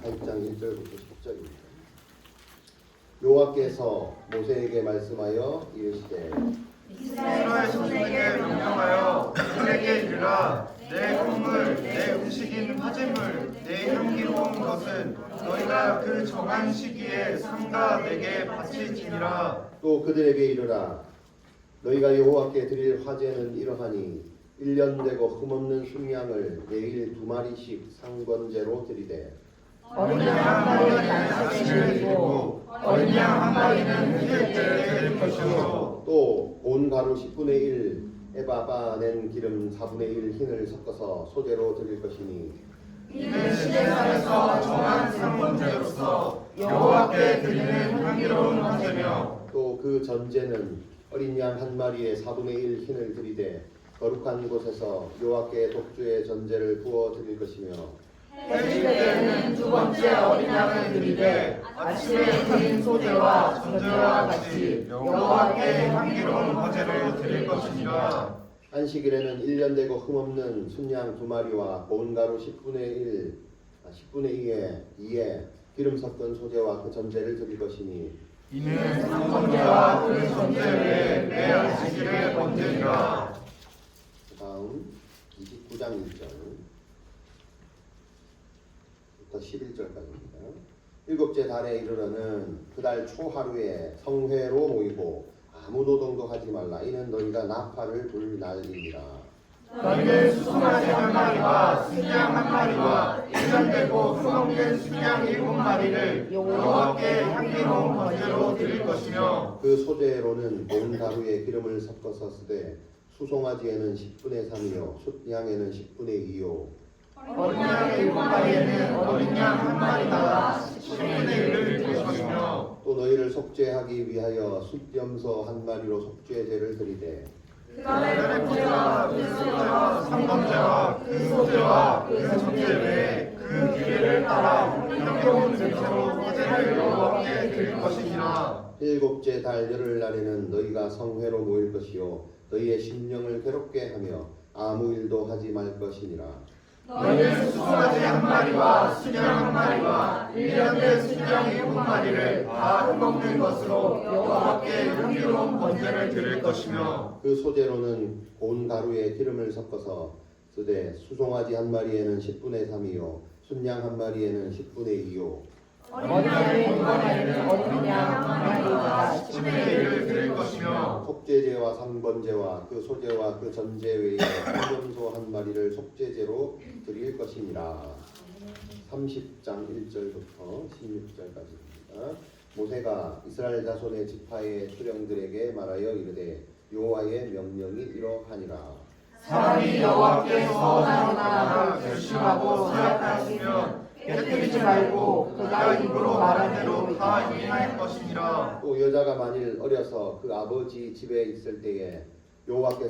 8장 1절부터 10절입니다. 여호와께서 모세에게 말씀하여 이르시되 이스라엘 자손에게 명령하여 그들에게 이르라. 내 곡물, 내 음식인 화제물, 내 향기로운 것은 너희가 그 정한 시기에 삼가 내게 바치지니라. 또 그들에게 이르라. 너희가 여호와께 드릴 화제는 이러하니 1년 되고 흠없는 순양을 매일 2마리씩 상번제로 드리되 어린 양 한 마리는 안식일에 드리고 어린 양 한 마리는 휴일 때에 드릴 것이요. 또 온 가루 10분의 1 에바바 낸 기름 4분의 1 흰을 섞어서 소제로 드릴 것이니 이는 시내산에서 정한 상번제로서 여호와께 드리는 향기로운 화제며 또 그 전제는 어린 양 한 마리에 4분의 1 흰을 드리되 거룩한 곳에서 여호와께 독주의 전제를 부어 드릴 것이며 해질 때에는 두 번째 어린 양을 드리되 아침에 드린 소제와 전제와 같이 여호와께 향기로운 화제로 드릴 것이니라. 안식일에는 1년 되고 흠없는 순양 2마리와 고운 가루 10분의 2에 기름 섞은 소제와 그 전제를 드릴 것이니 이는 상번제와 그 전제 외에 내 안식일에 번제니라. 다음 29장 1절부터 11절까지입니다. 일곱째 달에 이르러는 그달 초하루에 성회로 모이고 아무 노동도 하지 말라. 이는 너희가 나팔을 불 날이니라. 너희는 수송아지 한 마리와 순양 한 마리와 1년 되고 흠없는 순양 7마리를 여호와께 향기로운 번제로 드릴 것이며 그 소제로는 고운 가루에 기름을 섞어서 쓰되 수송아지에는 10분의 3이요 숫양에는 10분의 2요 어린 양 7마리에는 어린 양 한 마리가 10분의 1을 드릴 것이며 또 너희를 속죄하기 위하여 숫염소 한 마리로 속죄제를 드리되 그날의 번제와 그 소제와 상번제와 그 소제와 그 전제 외에 그 규례를 따라 향기로운 제사로 화제를 여호와께 드릴 것이니라. 일곱째 달 열흘날에는 너희가 성회로 모일 것이요 너희의 심령을 괴롭게 하며 아무 일도 하지 말 것이니라. 너희는 수송아지 한 마리와 순양 한 마리와 1년 된 순양 7마리를 다 흠없는 것으로 여호와께 향기로운 번제를 드릴 것이며 그 소제로는 고운 가루에 기름을 섞어서 쓰되 수송아지 한 마리에는 10분의 3이요 순양 한 마리에는 10분의 2요 어린 양 7마리는 어린 양 한 마리가 10분의 1을 드릴 것이며 속죄제와 상번제와 그 소제와 그 전제 외에 숫염소 한 마리를 속죄제로 드릴 것이니라. 30장 1절부터 16절까지입니다. 모세가 이스라엘 자손의 지파의 수령들에게 말하여 이르되 여호와의 명령이 이러하니라. 사람이 여호와께 서원하거나 결심하고 서약하시면 깨뜨리지 말고 그가 입으로 말한 대로 다 이행할 것이니라. 또 여자가 만일 어려서 그 아버지 집에 있을 때에 여호와께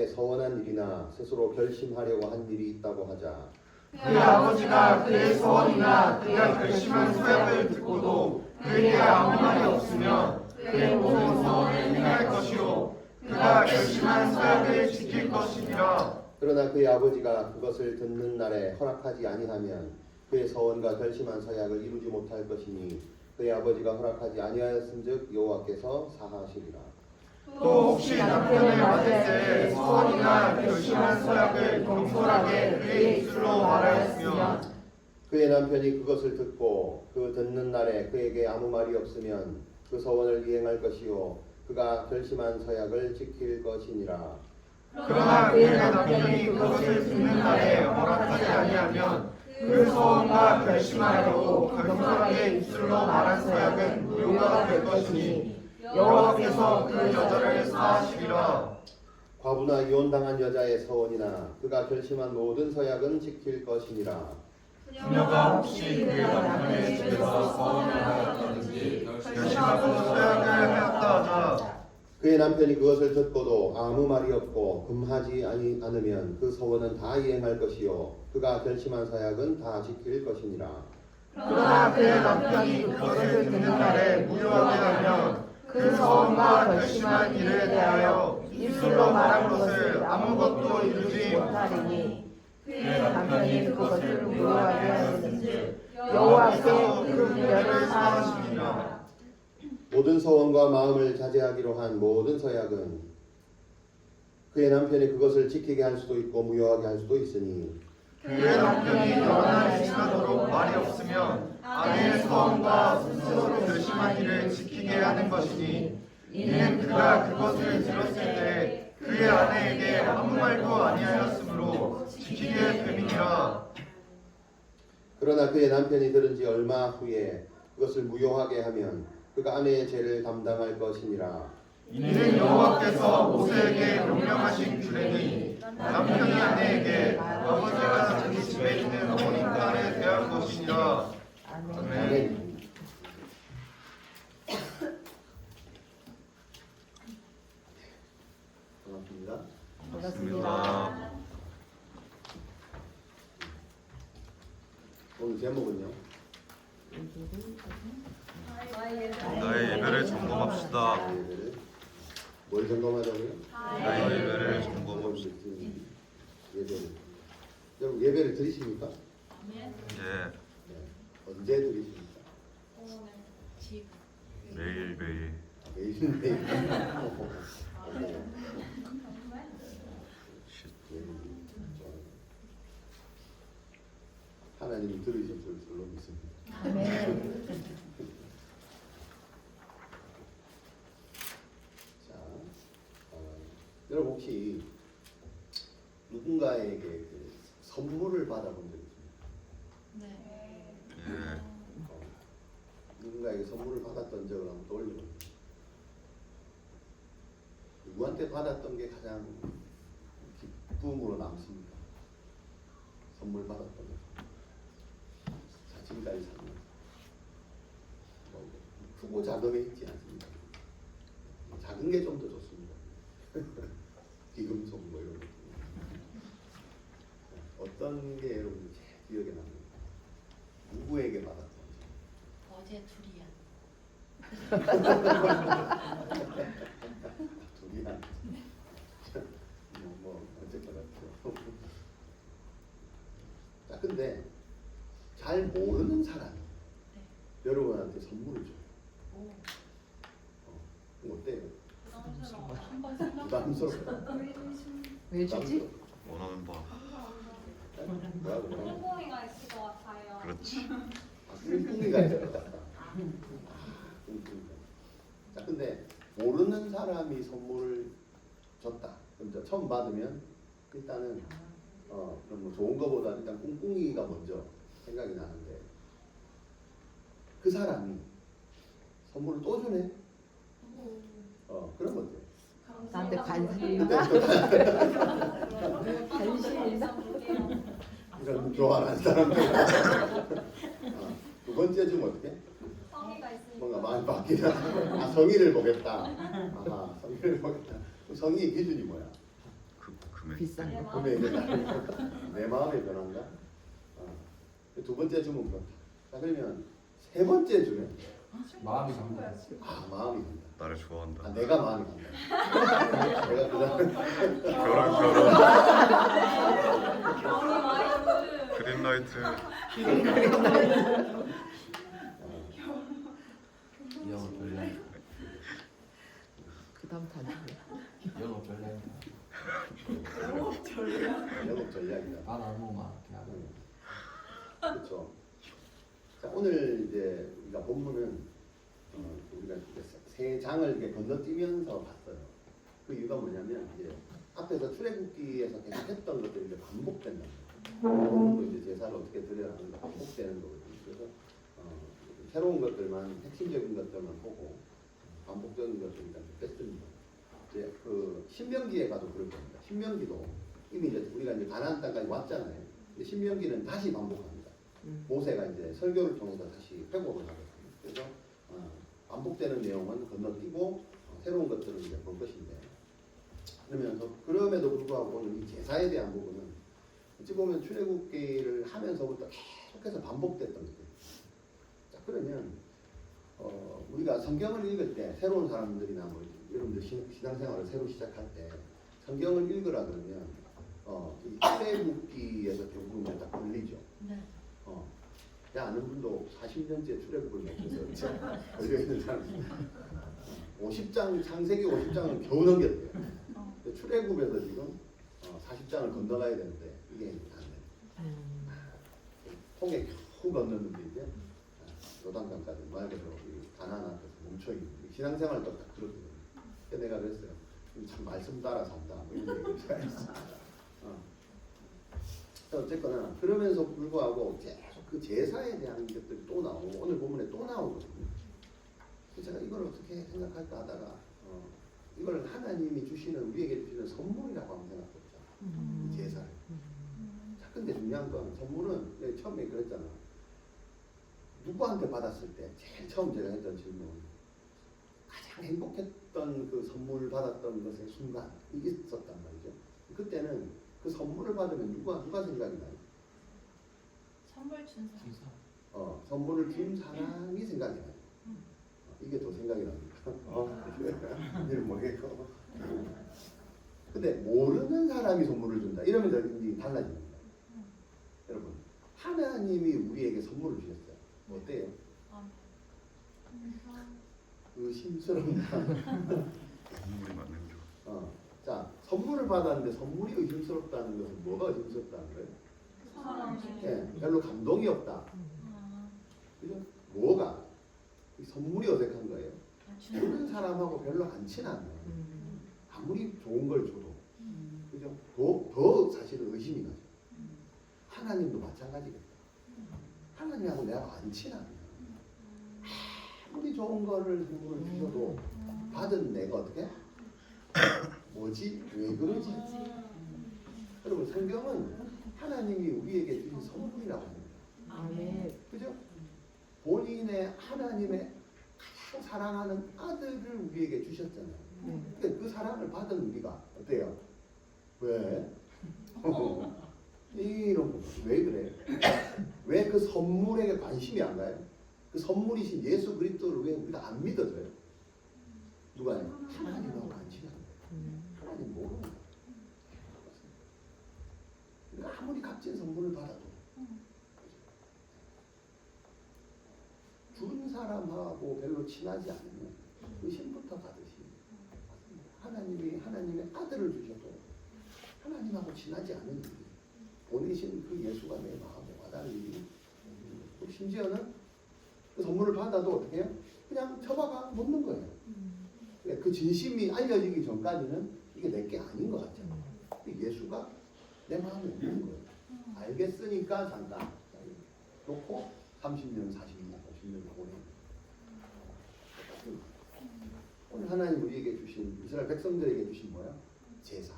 서원한 일이나 스스로 결심하려고 한 일이 있다고 하자 그 아버지가 그의 서원이나 그가 결심한 서약을 듣고도 그에게 아무 말이 없으면 그의 모든 서원을 행할 것이요 그가 결심한 서약을 지킬 것이니라. 그러나 그의 아버지가 그것을 듣는 날에 허락하지 아니하면 그의 서원과 결심한 서약을 이루지 못할 것이니 그의 아버지가 허락하지 아니하였은즉 여호와께서 사하시리라. 또 혹시 남편을 맞을 때 서원이나 결심한 서약을 경솔하게 그의 입술로 말하였으면 그의 남편이 그것을 듣고 그 듣는 날에 그에게 아무 말이 없으면 그 서원을 이행할 것이요 그가 결심한 서약을 지킬 것이니라. 그러나 그의 남편이 그것을 듣는 날에 허락하지 아니하면 그 서원과 결심하려고 경솔하게 입술로 말한 서약은 무효가 될 것이니 여호와께서 그 여자를 사하시리라. 과부나 이혼당한 여자의 서원이나 그가 결심한 모든 서약은 지킬 것이니라. 그녀가 혹시 그 남편의 집에서 서원을 하였다든지 결심하고 서약을 하였다 하자. 그의 남편이 그것을 듣고도 아무 말이 없고 금하지 않으면 그 서원은 다 이행할 것이요 그가 결심한 서약은 다 지킬 것이니라. 그러나 그의 남편이 그것을 듣는 날에 무효하게 하면 그 서원과 결심한 일에 대하여 입술로 말한 것을 아무것도 이루지 못하리니 그의 남편이 그것을 무효하게 하였는지 여호와께서 그 분별을 사하시니라. 모든 서원과 마음을 자제하기로 한 모든 서약은 그의 남편이 그것을 지키게 할 수도 있고 무효하게 할 수도 있으니 그의 남편이 여러 날 지나도록 말이 없으면 아내의 서원과 스스로 결심한 일을 지키게 하는 것이니 이는 그가 그것을 들었을 때 그의 아내에게 아무 말도 아니하였으므로 지키게 됨이니라. 그러나 그의 남편이 들은 지 얼마 후에 그것을 무효하게 하면 그가 아내의 죄를 담당할 것이니라. 이는 여호와께서 모세에게 명령하신 규례니 남편이 아내에게 아버지가 자기 집에 있는 어린 딸에 대한 것이니라. 아멘. 아멘. 반갑습니다. 반갑습니다. 오늘 제목은요. 나의 예배를 점검합시다. 예배를 뭘 점검하자고요? 나의 예배를 점검합시다. 예배를. 여러분 예배를 드리십니까? 예, 네. 언제 드리십니까? 매일 매일. 매일매일. 하나님이 들으실 줄로 믿습니다. 자, 여러분 혹시 누군가에게 그 선물을 받아본 적 있습니까? 예, 누군가에게 선물을 받았던 적을 한번 떠올려보세요. 누구한테 받았던 게 가장 기쁨으로 남습니까? 선물 받았던 거. 자, 지금까지 사는 뭐 크고 작음에 있지 않습니다. 작은 게 좀 더 좋습니다. 기금속 뭐 이런 거. 어떤 게 여러분 제일 기억에 남습니까? 누구에게 받았던지. 어제 둘이야. 둘이야. 뭐 어쨌거나. 자, 근데 잘 모르는 사람이 여러분한테 선물을 줘요. 그럼 어때요? 한번 생각. 부담스럽다. 왜 주지? 원하는 바. 뭐라고? 꿍꿍이가 있을 것 같아요. 그렇지. 꿍꿍이가 있을 것 같다. 꿍꿍이가. 자, 근데 모르는 사람이 선물을 줬다. 그럼 처음 받으면 일단은 그럼 뭐 좋은 거보다 일단 꿍꿍이가 먼저 생각이 나는데 그 사람이 선물을 또 주네. 그럼 어때? 나한테 관심이 관심이 있나? 이런 좋아하는 사람들. 두 번째 주면 어떻게? 성의가 있으니까. 뭔가 마음이 바뀌나? 성의를 보겠다. 아하, 성의를 보겠다. 성의의 기준이 뭐야? 금액. 비싼 거. 금액이다. 내 마음의 변화인가? 두 번째 주면 그렇다. 자, 그러면 세 번째 주면 마음이 간다. 마음이 간다. 나를 좋아한다. 내가 마음이 간다. 내가 그 사람 결혼. 경이 와이프. 그린라이트. 영어 별로 그다음 단지. 영어 별로 영업 전략이다. 안 하고 막 이렇게 하고 그렇죠. 자, 오늘 이제 우리가 본문은 우리가 세 장을 이렇게 건너뛰면서 봤어요. 그 이유가 뭐냐면 이제 앞에서 출애굽기에서 계속 했던 것들이 이제 반복된다. 오늘도 이제 제사를 어떻게 드려야 하는 거 반복되는 거거든요. 그래서 새로운 것들만 핵심적인 것들만 보고 반복적인 것들 일단 뺐습니다. 이제 그 신명기에 가도 그럴 겁니다. 신명기도 이미 이제 우리가 이제 가나안 땅까지 왔잖아요. 근데 신명기는 다시 반복합니다. 모세가 이제 설교를 통해서 다시 회복을 하거든요. 그래서 반복되는 내용은 건너뛰고 새로운 것들을 이제 볼 것인데 그러면서 그럼에도 불구하고 오늘 이 제사에 대한 부분은 어찌 보면 출애굽기를 하면서부터 계속해서 반복됐던 거예요. 자, 그러면 우리가 성경을 읽을 때 새로운 사람들이나 뭐 여러분들 신앙생활을 새로 시작할 때 성경을 읽으라 그러면 이 출애굽기에서 대부분 다 걸리죠. 네. 내 아는 분도 40년째 출애굽을 못해서 걸려 있는 사람이 50장 창세기 50장은 겨우 넘겼대요. 근데 출애굽에서 지금 40장을 건너가야 되는데 이게 안 돼. 통에 겨우 건넜는데 이제 요단강까지 말 그대로 가나안 앞에서 멈춰 있는 신앙생활도 딱 그렇거든요. 그래서 내가 그랬어요. 참 말씀 따라 산다. 뭐 이런 얘기를 했어. 어쨌거나 그러면서 불구하고 계속 그 제사에 대한 것들이 또 나오고 오늘 본문에 또 나오거든요. 그래서 제가 이걸 어떻게 생각할까 하다가 이걸 하나님이 주시는 우리에게 주시는 선물이라고 한번 생각해보자. 이 제사를. 자, 근데 중요한 건 선물은 내가 처음에 그랬잖아. 누구한테 받았을 때 제일 처음 제가 했던 질문 가장 행복했던 그 선물 받았던 것의 순간 이게 있었단 말이죠. 그때는 그 선물을 받으면 누가 생각이 나요? 선물 준 사람. 선물을 준 사람이 생각이 나요. 이게 더 생각이 납니다. 이런 모르겠고. 근데 모르는 사람이 선물을 준다. 이러면 이제 달라집니다. 여러분, 하나님이 우리에게 선물을 주셨어요. 어때요? 의심스럽다. 선물이 맞는 줄. 자, 선물을 받았는데 선물이 의심스럽다는 것은 뭐가 의심스럽다는 거예요? 사람이. 네, 별로 감동이 없다. 그죠? 뭐가? 이 선물이 어색한 거예요. 주는 사람하고 별로 안 친하면 아무리 좋은 걸 줘도 그죠? 더 사실은 의심이 나죠. 하나님도 마찬가지겠다. 하나님하고 내가 안 친하면 아무리 좋은 거를 선물을 주셔도 받은 내가 어떻게? 뭐지? 왜 그러지? 여러분 성경은 하나님이 우리에게 주신 선물이라고 합니다. 아멘. 그죠? 본인의 하나님의 가장 사랑하는 아들을 우리에게 주셨잖아요. 그러니까 그 사랑을 받은 우리가 어때요? 왜? 이런 거. 왜 그래? 왜 그 선물에게 관심이 안 가요? 그 선물이신 예수 그리스도를 왜 우리가 안 믿어져요? 누가요? 하나님하고 안 친한 거예요. 하나님 모르는 거예요. 그러니까 아무리 값진 선물을 받아도 준 사람하고 별로 친하지 않으면 의심부터 가듯이 하나님이 하나님의 아들을 주셔도 하나님하고 친하지 않은 일이 보내신 그 예수가 내 마음에 와닿는 일이 심지어는 그 선물을 받아도 어떻게 해요? 그냥 쳐박아 놓는 거예요. 그 진심이 알려지기 전까지는 이게 내게 아닌 것 같잖아요. 예수가 내 마음에 없는 거예요. 알겠으니까 잠깐 놓고 30년, 40년, 50년 보내. 오늘 하나님 우리에게 주신 이스라엘 백성들에게 주신 뭐야? 제사,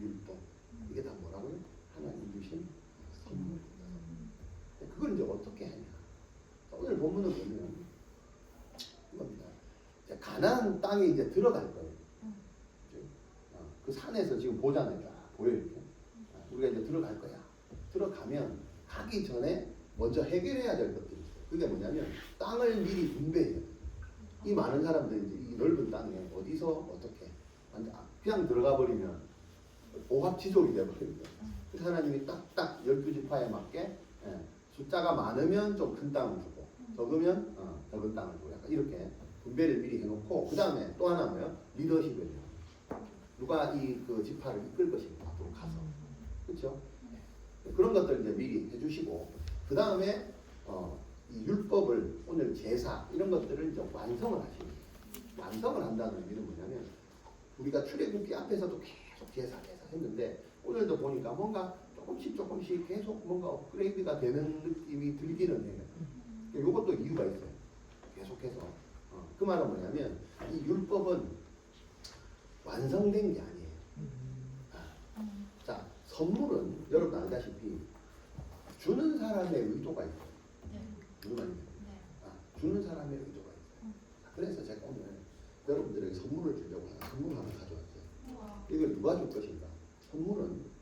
율법. 이게 다 뭐라고요? 하나님 주신 선물. 그걸 이제 어떻게 하냐? 오늘 본문을 보면 이겁니다. 가나안 땅에 이제 들어갈 거예요. 그 산에서 지금 보잖아요. 쫙 보여 이렇게. 우리가 이제 들어갈 거야. 들어가면 가기 전에 먼저 해결해야 될 것들이 있어요. 그게 뭐냐면 땅을 미리 분배해요. 이 많은 사람들이 이제 이 넓은 땅에 어디서 어떻게 그냥 들어가 버리면 오합지졸이 되어버립니다. 그래서 하나님이 딱딱 12지파에 맞게 숫자가 많으면 좀 큰 땅을 주고 적으면 적은 땅을 주고 약간 이렇게 분배를 미리 해놓고 그 다음에 또 하나 뭐예요? 리더십을 누가 이 그 지파를 이끌 것인가 앞으로 가서 그렇죠? 그런 것들 이제 미리 해주시고 그 다음에 이 율법을 오늘 제사 이런 것들을 이제 완성을 하시는 완성을 한다는 의미는 뭐냐면 우리가 출애굽기 앞에서도 계속 제사 했는데 오늘도 보니까 뭔가 조금씩 계속 뭔가 업그레이드가 되는 느낌이 들기는 해요. 이것도 이유가 있어요. 계속해서 그 말은 뭐냐면 이 율법은 완성된 게 아니에요. 자, 선물은 여러분 알다시피 주는 사람의 의도가 있어요. 무슨 말이에요? 주는 사람의 의도가 있어요. 그래서 제가 오늘 여러분들에게 선물을 주려고 선물 하나 가져왔어요. 이걸 누가 줄 것인가? 선물은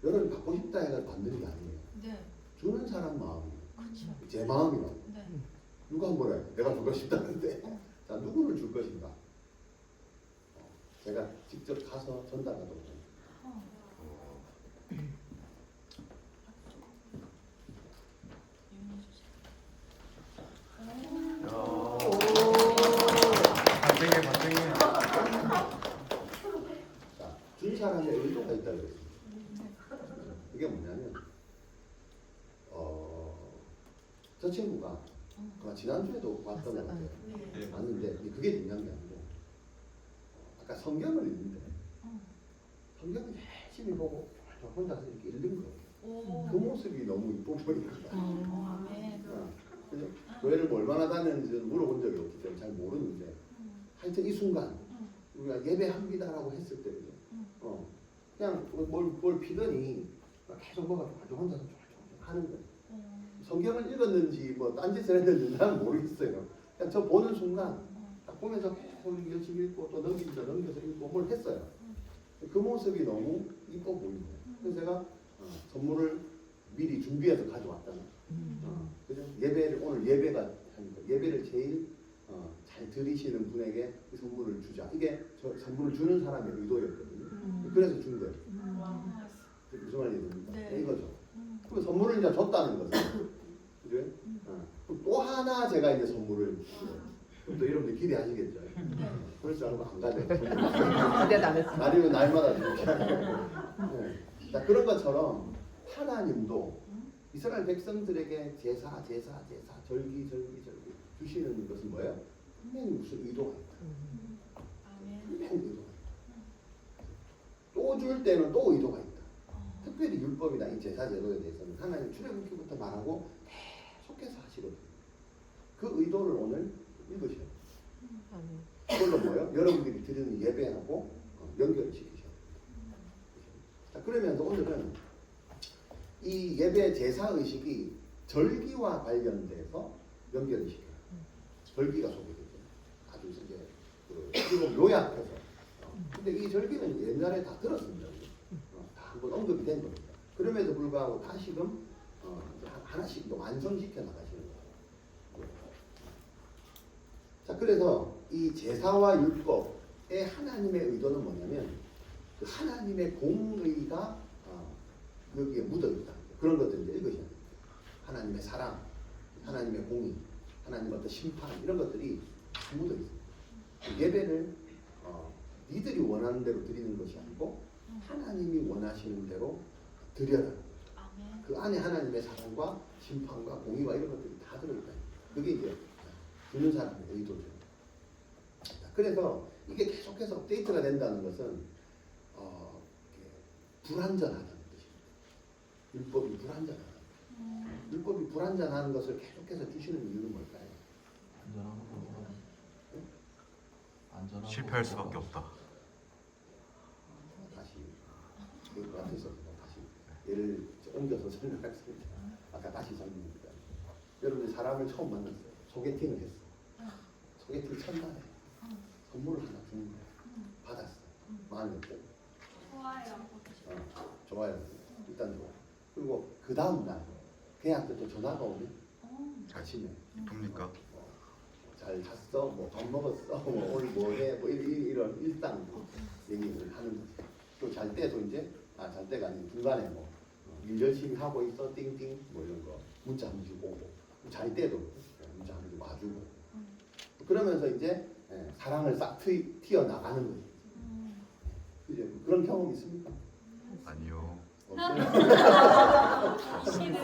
여러분이 받고 싶다 해서 받는 게 아니에요. 주는 사람 마음이에요. 제 마음이라고. 누가 뭐래? 내가 주고 싶다는데 자 누구를 줄 것인가? 제가 직접 가서 전달하도록 합니다. 윤희 주시 저 친구가 아마 지난주에도 왔던 것 같아요. 네. 왔는데 그게 중요한 게 아니고 아까 성경을 읽는데 성경을 열심히 보고 혼자서 이렇게 읽는 거예요. 오. 그 모습이 너무 이뻐 보이는 거야. 아멘. 그죠? 교회를 뭐 얼마나 다녔는지는 물어본 적이 없기 때문에 잘 모르는데 하여튼 이 순간 우리가 예배합니다라고 했을 때 그죠? 그냥 뭘 피더니 계속 뭐가 아주 혼자서 쫄쫄 하는 거예요. 성경을 읽었는지 뭐 딴짓을 했는지 나는 모르겠어요. 그냥 저 보는 순간 딱 보면서 계속 열심히 읽고 또 넘겨서 읽고 뭘 했어요. 그 모습이 너무 이뻐 보이는 거예요. 그래서 제가 선물을 미리 준비해서 가져왔다는 그죠? 예배를 오늘 예배가 하니까 예배를 제일 잘 드리시는 분에게 이 선물을 주자. 이게 저 선물을 주는 사람의 의도였거든요. 그래서 준 거예요. 와. 무슨 말인지 됩니까? 네. 이거죠. 그 선물을 이제 줬다는 거죠. 그죠? 또 하나 제가 이제 선물을 그럼 또 여러분들 기대하시겠죠. 그럴 줄 알고 안 가죠. 기대도 안 했어. 아니면 날마다 그렇게 네. 자, 그런 것처럼 하나님도 이스라엘 백성들에게 제사 절기 주시는 것은 뭐예요? 분명히 무슨 의도가 있다. 아멘. 분명히 의도가 있다. 또 줄 때는 또 의도가 있다. 특별히 율법이나 이 제사 제도에 대해서는 하나님 출애굽기부터 말하고 계속해서 하시거든요. 그 의도를 오늘 읽으셔야 돼요. 그걸로 뭐예요? 여러분들이 드리는 예배하고 연결시키셔야 돼요. 자, 그러면서 오늘은 이 예배 제사 의식이 절기와 관련돼서 연결을 시켜요. 절기가 소개되죠. 아주 이제 지금 요약해서. 근데 이 절기는 옛날에 다 들었습니다. 다 한번 언급이 된 겁니다. 그럼에도 불구하고 다시금 하나씩 또 완성시켜 나가시는 거예요. 자, 그래서 이 제사와 율법의 하나님의 의도는 뭐냐면 그 하나님의 공의가 여기에 묻어 있다. 그런 것들 이제 읽으셔야 됩니다. 하나님의 사랑, 하나님의 공의, 하나님의 어떤 심판 이런 것들이 다 묻어 있습니다. 예배를 니들이 원하는 대로 드리는 것이 아니고 하나님이 원하시는 대로 드려라. 아멘. 그 안에 하나님의 사랑과 심판과 공의와 이런 것들이 다 들어있다. 그게 이제 주는 사람의 의도죠. 그래서 이게 계속해서 업데이트가 된다는 것은 불완전하다는 뜻입니다. 율법이 불완전하다. 율법이 불완전한 것을 계속해서 주시는 이유는 뭘까요? 안전한 거 안전한 실패할 수밖에 없다. 다시 그 앞에서 다시 예를 옮겨서 설명하겠습니다. 아까 다시 설명합니다. 여러분들 사람을 처음 만났어요. 소개팅을 했어. 소개팅 첫날에 선물을 하나 주는 거예요. 받았어. 마음이 어때요? 좋아요. 좋아요. 일단 좋아. 그리고 그 다음 날 걔한테 또 전화가 오면 아침에 이쁩니까? 잘 잤어? 뭐 밥 먹었어? 뭐 오늘 뭐해? 뭐 이런 일상 얘기를 하는 거죠. 또 잘 때도 이제 잘 때가 아니고 중간에 뭐 일 열심히 하고 있어? 띵띵 뭐 이런 거 문자 한 번씩 오고 잘 때도 문자 한 번씩 와주고 그러면서 이제 사랑을 싹 튀어나가는 거죠. 이제 그런 경험 있습니까? 아니요. 없어요.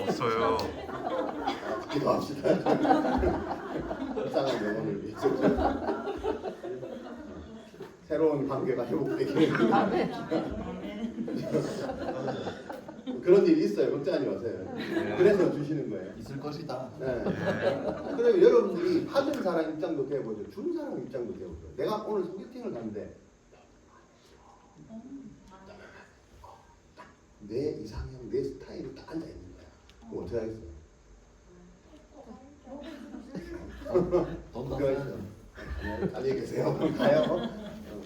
없어요. 기도합시다. 이상한 영혼을 위해서 새로운 관계가 회복되길. 그런 일이 있어요. 걱정하지 마세요. 그래서 주시는 거예요. 있을 것이다. 네. 그러면 여러분들이 받은 사람 입장도 되어보죠. 준 사람 입장도 되어보죠. 내가 오늘 소개팅을 갔는데 내 이상형, 내 스타일이 딱 앉아 있는 거야. 그럼 어떻게 하겠어요? 돈 어떻게 다 하겠어요? 안녕히 계세요. 가요.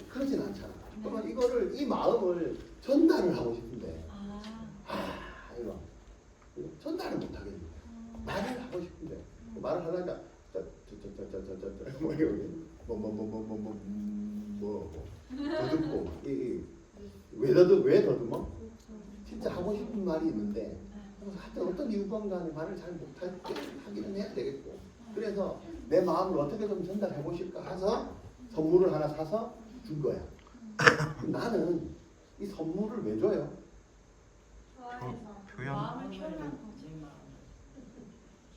그러진 않잖아. 그러면 이거를 이 마음을 전달을 하고 싶은데 이거 전달을 못 하겠는 거야. 말을 하고 싶은데 말을 하려니까 뭐 더듬고 왜 더듬어? 진짜 하고 싶은 말이 있는데 하여튼 어떤 이유건 간에 말을 잘 못할 때 하기는 해야 되겠고 그래서 내 마음을 어떻게 좀 전달해 보실까 해서 선물을 하나 사서 준 거야. 나는 이 선물을 왜 줘요? 좋아해서. 표현? 마음을 표현하는 거지.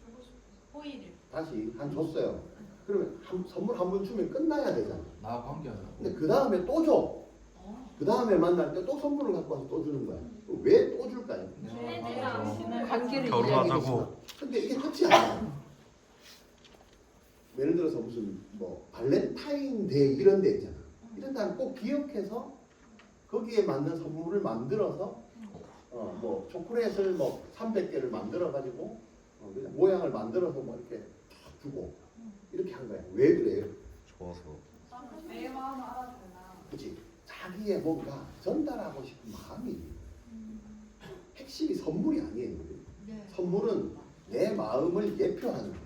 주고 싶어. 다시 한 줬어요. 그러면 선물 한 번 주면 끝나야 되잖아. 나 관계하자. 근데 그 다음에 또 줘. 그 다음에 만날 때 또 선물을 갖고 와서 또 주는 거야. 왜 또 줄까요? 관계를 결혼하자고. 이야기해서. 근데 이게 끝이 아니야. 예를 들어서 무슨 뭐 발렌타인데이 이런 데 있잖아. 이런 데는 꼭 기억해서 거기에 맞는 선물을 만들어서 뭐 초콜릿을 뭐 300개를 만들어 가지고 그냥 모양을 만들어서 뭐 이렇게 탁 주고 이렇게 한 거야. 왜 그래요? 좋아서. 내 마음을 알아주나. 그렇지. 자기의 뭔가 전달하고 싶은 마음이 핵심이 선물이 아니에요. 선물은 내 마음을 예표하는 거예요.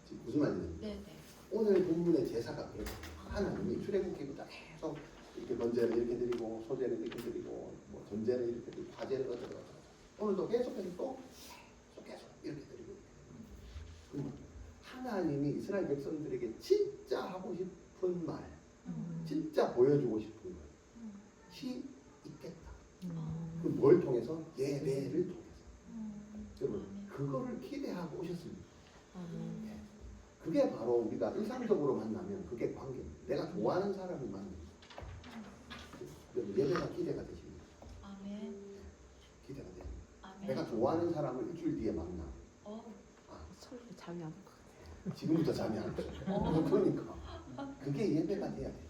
지금 무슨 말인지. 네네. 오늘 본문의 제사가 그렇게 하나님이 출애굽기부터 계속 이렇게 번제를 이렇게 드리고 소제를 이렇게 드리고 뭐 전제를 이렇게 드리고 화제를 어쩌고 오늘도 계속해서 또 계속 이렇게 드리고 그럼 하나님이 이스라엘 백성들에게 진짜 하고 싶은 말 진짜 보여주고 싶은 것이 있겠다. 그 뭘 통해서? 예배를 통해서. 여러분 그거를 기대하고 오셨습니다. 그게 바로 우리가 일상적으로 만나면 그게 관계입니다. 내가 좋아하는 사람을 만나는 예배가 기대가 되십니다. 아멘. 기대가 됩니다. 아멘. 내가 좋아하는 사람을 일주일 뒤에 만나. 설레 잠이 안 올. 지금부터 잠이 안 오죠. 그러니까 그게 예배가 돼야 돼요.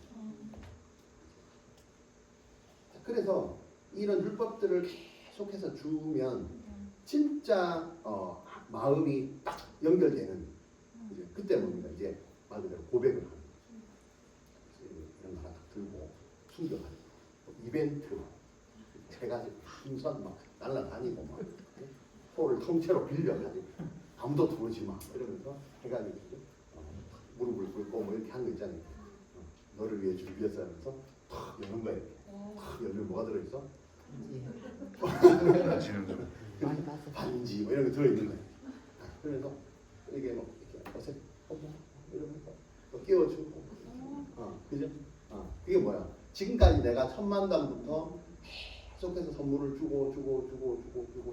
자, 그래서 이런 율법들을 계속해서 주면 진짜 마음이 딱 연결되는 이제 그때 뭡니까 이제 말 그대로 고백을 하는 거죠. 이런 거 하나 딱 들고 숨겨가지고 이벤트 해가지고 풍선 막 날라다니고 막 홀을 통째로 빌려가지고 아무도 들어오지 마 이러면서 해가지고 무릎을 꿇고 뭐 이렇게 한 거 있잖아요. 너를 위해 준비했어 하면서 탁 여는 거예요. 탁 열면 뭐가 들어있어? 지는 좀. 많이 봐서. 반지 뭐 이런 거 들어있는 거예요. 그래서 이게 뭐 이렇게 어색 이러면서 또 끼워주고 그죠? 그게 뭐야? 지금까지 내가 천만담부터 계속해서 선물을 주고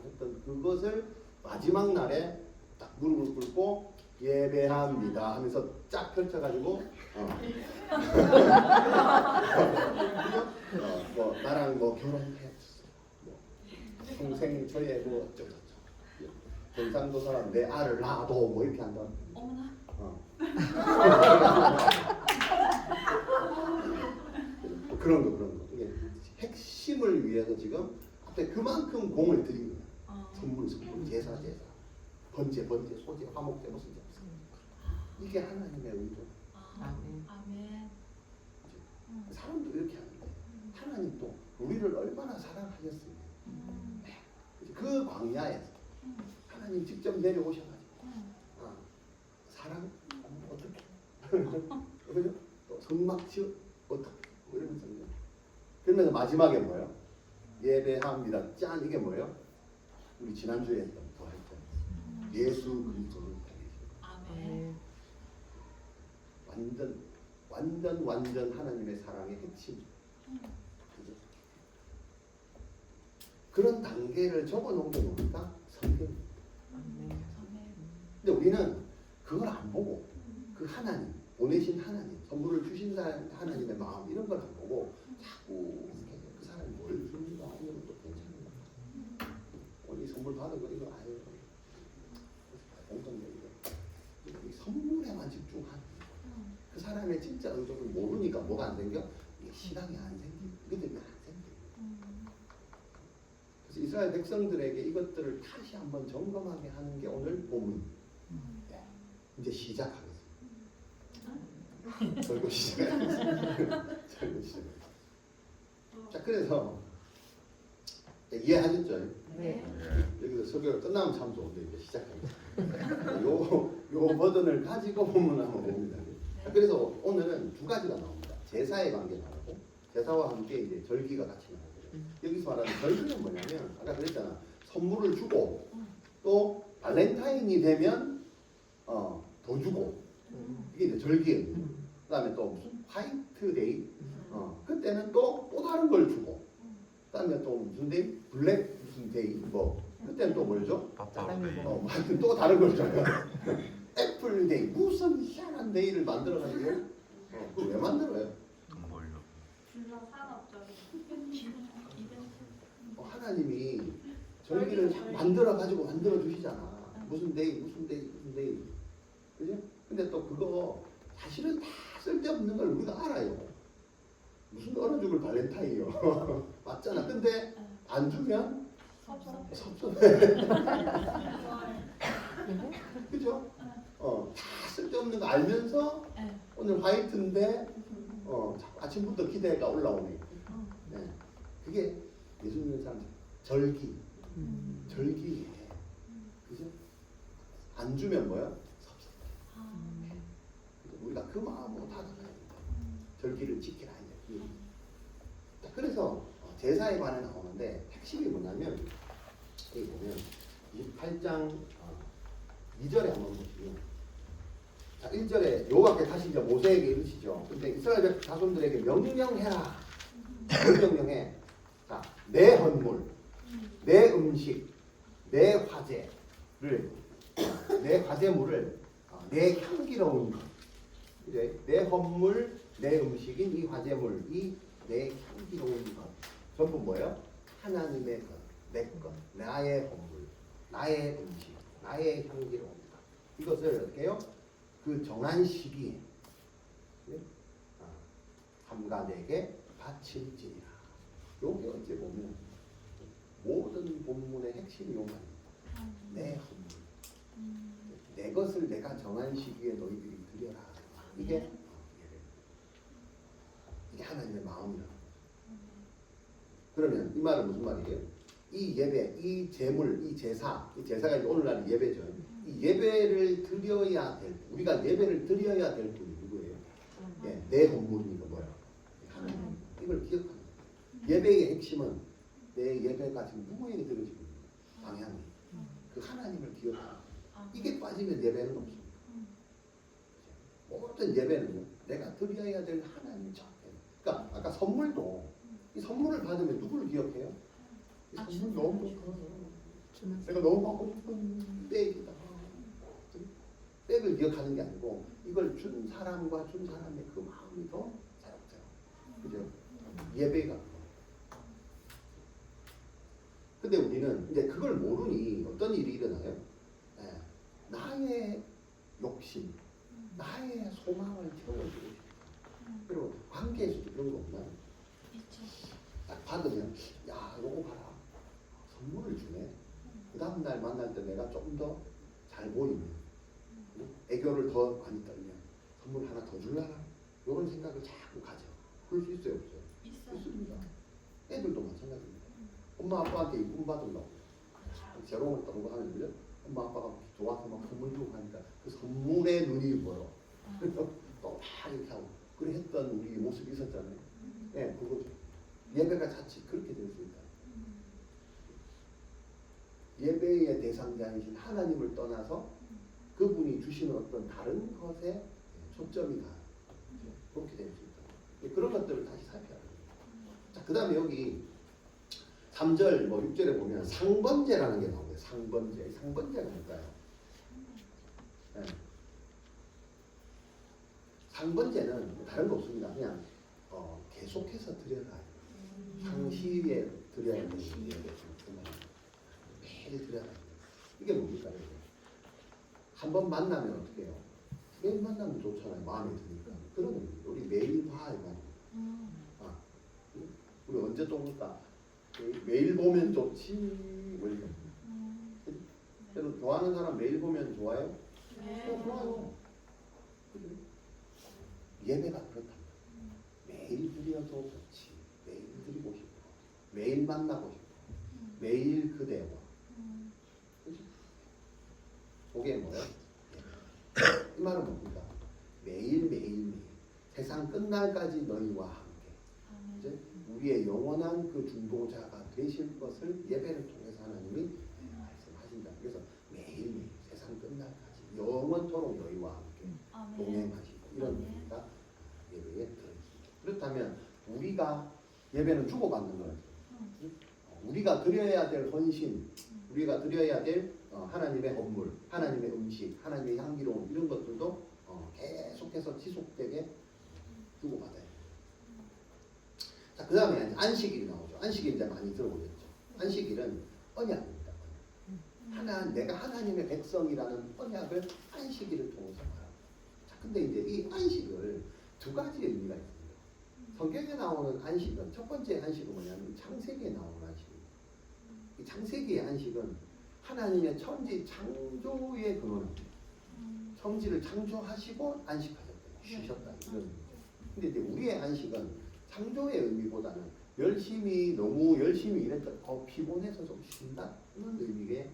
했던 그것을 마지막 날에 딱 무릎을 꿇고 예배합니다 하면서 쫙 펼쳐가지고 뭐 나랑 뭐 결혼해 뭐 평생 저의 뭐 어쩌고 경상도 사람 내 알을 낳아도 뭐 이렇게 한다. 어머나. 그런 거 이게 핵심을 위해서 지금 앞에 그만큼 공을 들인 거야. 선물 제사 번제 소제 화목제 무슨 제 이게 하나님의 의도. 아멘. 아멘. 사람도 이렇게 하는데 하나님도 우리를 얼마나 사랑하셨습니까? 그 광야에서 하나님 직접 내려오셔가지고 사랑 어떻게 그죠? 또 성막지어 어떻게 이러면서 그러면서 마지막에 뭐예요? 예배합니다. 짠 이게 뭐예요? 우리 지난주에 했던 더 했죠. 예수 그리스도를 아멘. 완전 하나님의 사랑의 핵심. 그죠? 그런 단계를 적어놓은 게 뭡니까? 성경입니다. 아멘. 근데 우리는 그걸 안 보고 그 하나님 보내신 하나님 선물을 주신 하나님의 마음 이런 걸 안 보고 자꾸 그 사람이 뭘 줍니다 이런 것도 괜찮은 거야. 이 선물 받은 거 이거 아유 공통적이고 이 선물에만 집중하는 그 사람의 진짜 의도를 모르니까 뭐가 안 생겨? 이게 신앙이 안 생기고 믿음이 안 생기고. 그래서 이스라엘 백성들에게 이것들을 다시 한번 점검하게 하는 게 오늘 본문. 이제 시작하겠습니다. 절고 시작하겠습니다. 절고 시작. 자 그래서 이해하셨죠? 네. 여기서 설교가 끝나면 참 좋은데 이제 시작하겠습니다. 요 버전을 가지고 본문 한번 봅니다. 자, 그래서 오늘은 두 가지가 나옵니다. 제사의 관계 나오고 제사와 함께 이제 절기가 같이 나오거든요. 여기서 말하는 절기는 뭐냐면 아까 그랬잖아. 선물을 주고 또 발렌타인이 되면 더 주고 이게 이제 절기예요. 그다음에 또 무슨 화이트데이 그때는 또 다른 걸 주고 그다음에 또 무슨 데이 블랙 무슨 데이 뭐 그때는 또 뭘 줘? 바빠로 돼. 또 다른 걸 줘요. 애플 데이 무슨 희한한 데이를 만들어가지고 그걸 왜 만들어요? 불러 산업적인 하나님이 절기를 만들어가지고 만들어 주시잖아. 무슨 데이 무슨 데이 무슨 데이 그죠? 근데 또 그거 사실은 다 쓸데없는 걸 우리가 알아요. 무슨 얼어 죽을 발렌타인이요. 맞잖아. 근데 안 주면 섭섭해. 그죠? 다 쓸데없는 거 알면서 오늘 화이트인데 자꾸 아침부터 기대가 올라오네. 네. 그게 예수 믿는 사람 절기. 절기. 그죠? 안 주면 뭐야? 섭섭해. 우리가 그 마음으로 다가가야 된다. 절기를 지키라 이제. 자, 그래서 제사에 관해 나오는데 핵심이 뭐냐면 여기 보면 28장 2절에 한번 보시면 자 1절에 여호와께 다시 이제 모세에게 이르시죠. 근데 이스라엘 자손들에게 명령해라. 명령해. 자, 내 헌물, 내 음식, 내 화제를 내 화제물을 내 향기로운 것 이제 내 헌물, 내 음식인 이 화제물, 이 내 향기로운 것 전부 뭐예요? 하나님의 것, 내 것, 나의 헌물, 나의 음식, 나의 향기로운 것 이것을 어떻게 해요? 그 정한 시기에 삼가대에게 바칠지니라. 여기 어찌 보면 모든 본문의 핵심이 요만입니다. 내 헌물, 내 것을 내가 정한 시기에 너희들이 드려라. 이게 하나님의 마음이라. 그러면 이 말은 무슨 말이에요? 이 예배, 이 제물, 이 제사가 이제 오늘날 예배죠. 이 예배를 드려야 될 우리가 예배를 드려야 될 분이 누구예요? 예, 내 헌물이니까 뭐야? 하나님. 이걸 기억하는 거예요. 예배의 핵심은 내 예배가 지금 누구에게 드려지는 방향이 그 하나님을 기억하는 거예요. 이게 빠지면 예배는 없습니다. 모든 예배는요, 내가 드려야 될 하나님 저. 그러니까 아까 선물도 이 선물을 받으면 누구를 기억해요? 이 선물 너무 좋다. 내가 너무 받고 싶은 백이다. 백을 기억하는 게 아니고 이걸 준 사람과 준 사람의 그 마음이 더 새롭죠. 그죠? 예배가. 근데 우리는 이제 그걸 모르니 어떤 일이 일어나요? 네. 나의 욕심, 나의 소망을 채워주고 싶어. 그리고 관계에서도 그런 거 없나요? 딱 받으면 야 이거 봐라 선물을 주네. 그 다음날 만날 때 내가 좀 더 잘 보이면 애교를 더 많이 떨면 선물 하나 더 줄라나? 이런 생각을 자꾸 가져. 그럴 수 있어요 없어요? 있습니다. 애들도 마찬가지입니다. 엄마 아빠한테 이쁨 받으려고 재롱을 떠는 거 하면요 엄마 아빠가 좋아서 막 선물 주고 하니까 그 선물에 눈이 보여. 그래서 또 막 이렇게 하고 그래 했던 우리 모습이 있었잖아요. 네, 그거죠. 예배가 자칫 그렇게 될 수 있다. 예배의 대상자이신 하나님을 떠나서 그분이 주시는 어떤 다른 것에 초점이 가. 그렇게 될 수 있다. 그런 것들을 다시 살펴야 돼요. 자, 그 다음에 여기 3절, 6절에 보면 상번제라는 게 나오고요. 상번제. 상번제가 뭘까요? 네. 상번제는 다른 거 없습니다. 그냥 계속해서 드려라. 상시에 드려야 되는 예배죠. 매일 드려야 됩니다. 이게 뭡니까? 한 번 만나면 어떻게 해요? 매일 만나면 좋잖아요. 마음에 드니까. 그러면 우리 매일 봐. 우리 언제 또 볼까? 매일 보면 좋지. 여러분 좋아하는 사람 매일 보면 좋아요? 네. 좋아요. 예배가 그렇답니다. 매일 드려도 좋지. 매일 드리고 싶어. 매일 만나고 싶어. 매일 그대와. 그렇지? 그게 뭐예요? 이 말은 뭡니까? 매일 세상 끝날까지 너희와 함께. 이제 우리의 영원한 그 중보자가 되실 것을 예배를 통해서 하나님이 말씀하신다. 그래서 매일 세상 끝날까지 영원토록 너희와 함께 동행하시고 이런 의미가 예배에 들어있습니다. 그렇다면 우리가 예배는 주고받는 거예요. 우리가 드려야 될 헌신, 우리가 드려야 될 하나님의 헌물, 하나님의 음식, 하나님의 향기로움 이런 것들도 자, 그 다음에 안식일이 나오죠. 안식일 이제 많이 들어보셨죠. 안식일은 언약입니다. 내가 하나님의 백성이라는 언약을 안식일을 통해서 말합니다. 자, 근데 이제 이 안식을 두 가지 의미가 있습니다. 성경에 나오는 안식은 첫 번째 안식은 뭐냐면 창세기에 나오는 안식입니다. 이 창세기의 안식은 하나님의 천지 창조의 근원입니다. 천지를 창조하시고 안식하셨다, 쉬셨다 이런 의미죠. 근데 이제 우리의 안식은 창조의 의미보다는 너무 열심히 일했다 피곤해서 좀 쉰다 이런 의미의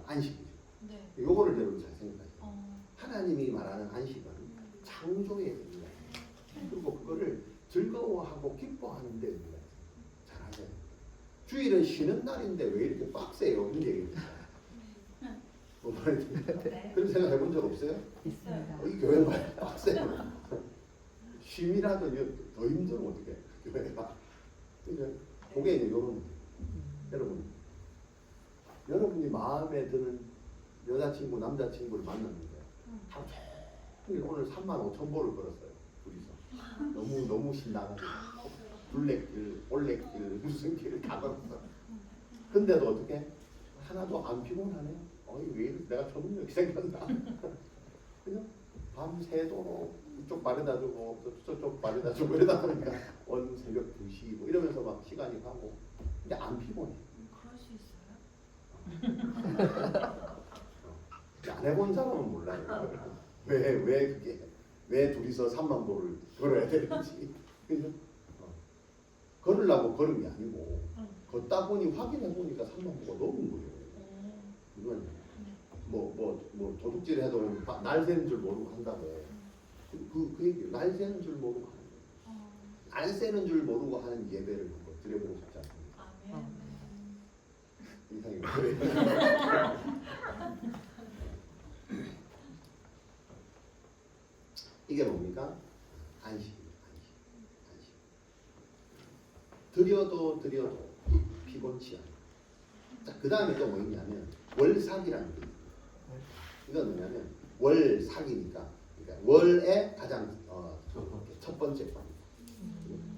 안식이죠. 네. 요거를 여러분 잘 생각하세요. 어. 하나님이 말하는 안식은 창조의 의미가 있어요. 그리고 그거를 즐거워하고 기뻐하는 데 의미가 있어요. 잘 아셔야 돼요. 주일은 쉬는 날인데 왜 이렇게 빡세요? 이런 얘기입니다. 뭐 말인지 네. 그런 생각 해본 적 없어요? 있습니다. 이 교회 말 빡세요. 쉼이라도 더 힘들면 어떡해 교회가. 그죠? 그게 이제 요런 여러분이 마음에 드는 여자친구 남자친구를 만났는데 하루 종일 오늘 35,000보를 걸었어요. 둘이서 너무 신나가지고 둘레길 올레길 무슨 길을 다 걸었어. 근데도 어떻게 하나도 안 피곤하네. 왜 이렇게 내가 초능력이 생겼나. 그죠? 밤새도록 이쪽 바래다주고 저쪽 바래다주고 이러다 보니까 온 새벽 2시 뭐 이러면서 막 시간이 가고 근데 안 피곤해. 그럴 수 있어요? 안 해본 사람은 몰라요. 왜 둘이서 3만 보를 걸어야 되는지. 그죠? 걸으려고 걸은 게 아니고 걷다 보니 확인해 보니까 3만 보가 넘은 거예요. 이건 뭐 도둑질해도 날 새는 줄 모르고 한다고. 그 얘기 날 새는 줄 모르고 하는 거예요. 날 새는 줄 모르고 하는 예배를 한번 드려보고 싶지 않습니까? 아멘. 이상이 그래요. 이게 뭡니까? 안식입니다. 안식. 드려도 피곤치 않아요. 자, 그 다음에 또 뭐 있냐면 월삭이라는 게 있습니다. 이건 뭐냐면 월삭이니까 그러니까 월의 가장 첫 번째 겁니다.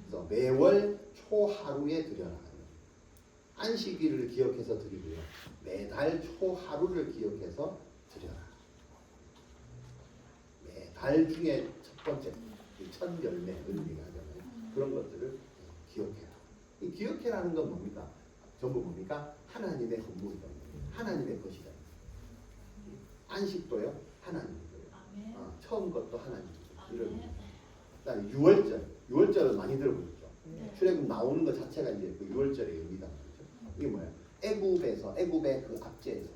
그래서 매월 초하루에 드려라. 안식일을 기억해서 드리고요. 매달 초하루를 기억해서 드려라. 매달 중에 첫 번째 첫 열매를 얘기하잖아요. 그런 것들을 기억해라. 이 기억해라는 건 뭡니까? 전부 뭡니까? 하나님의 헌물이다. 하나님의 것이다. 안식도요 하나님이고요. 아멘. 처음 것도 하나님이고 이런. 아멘. 그다음에 유월절은 많이 들어보셨죠? 네. 출애굽 나오는 것 자체가 이제 그 유월절의 의미다 말이죠. 이게 뭐야? 애굽의 그 압제에서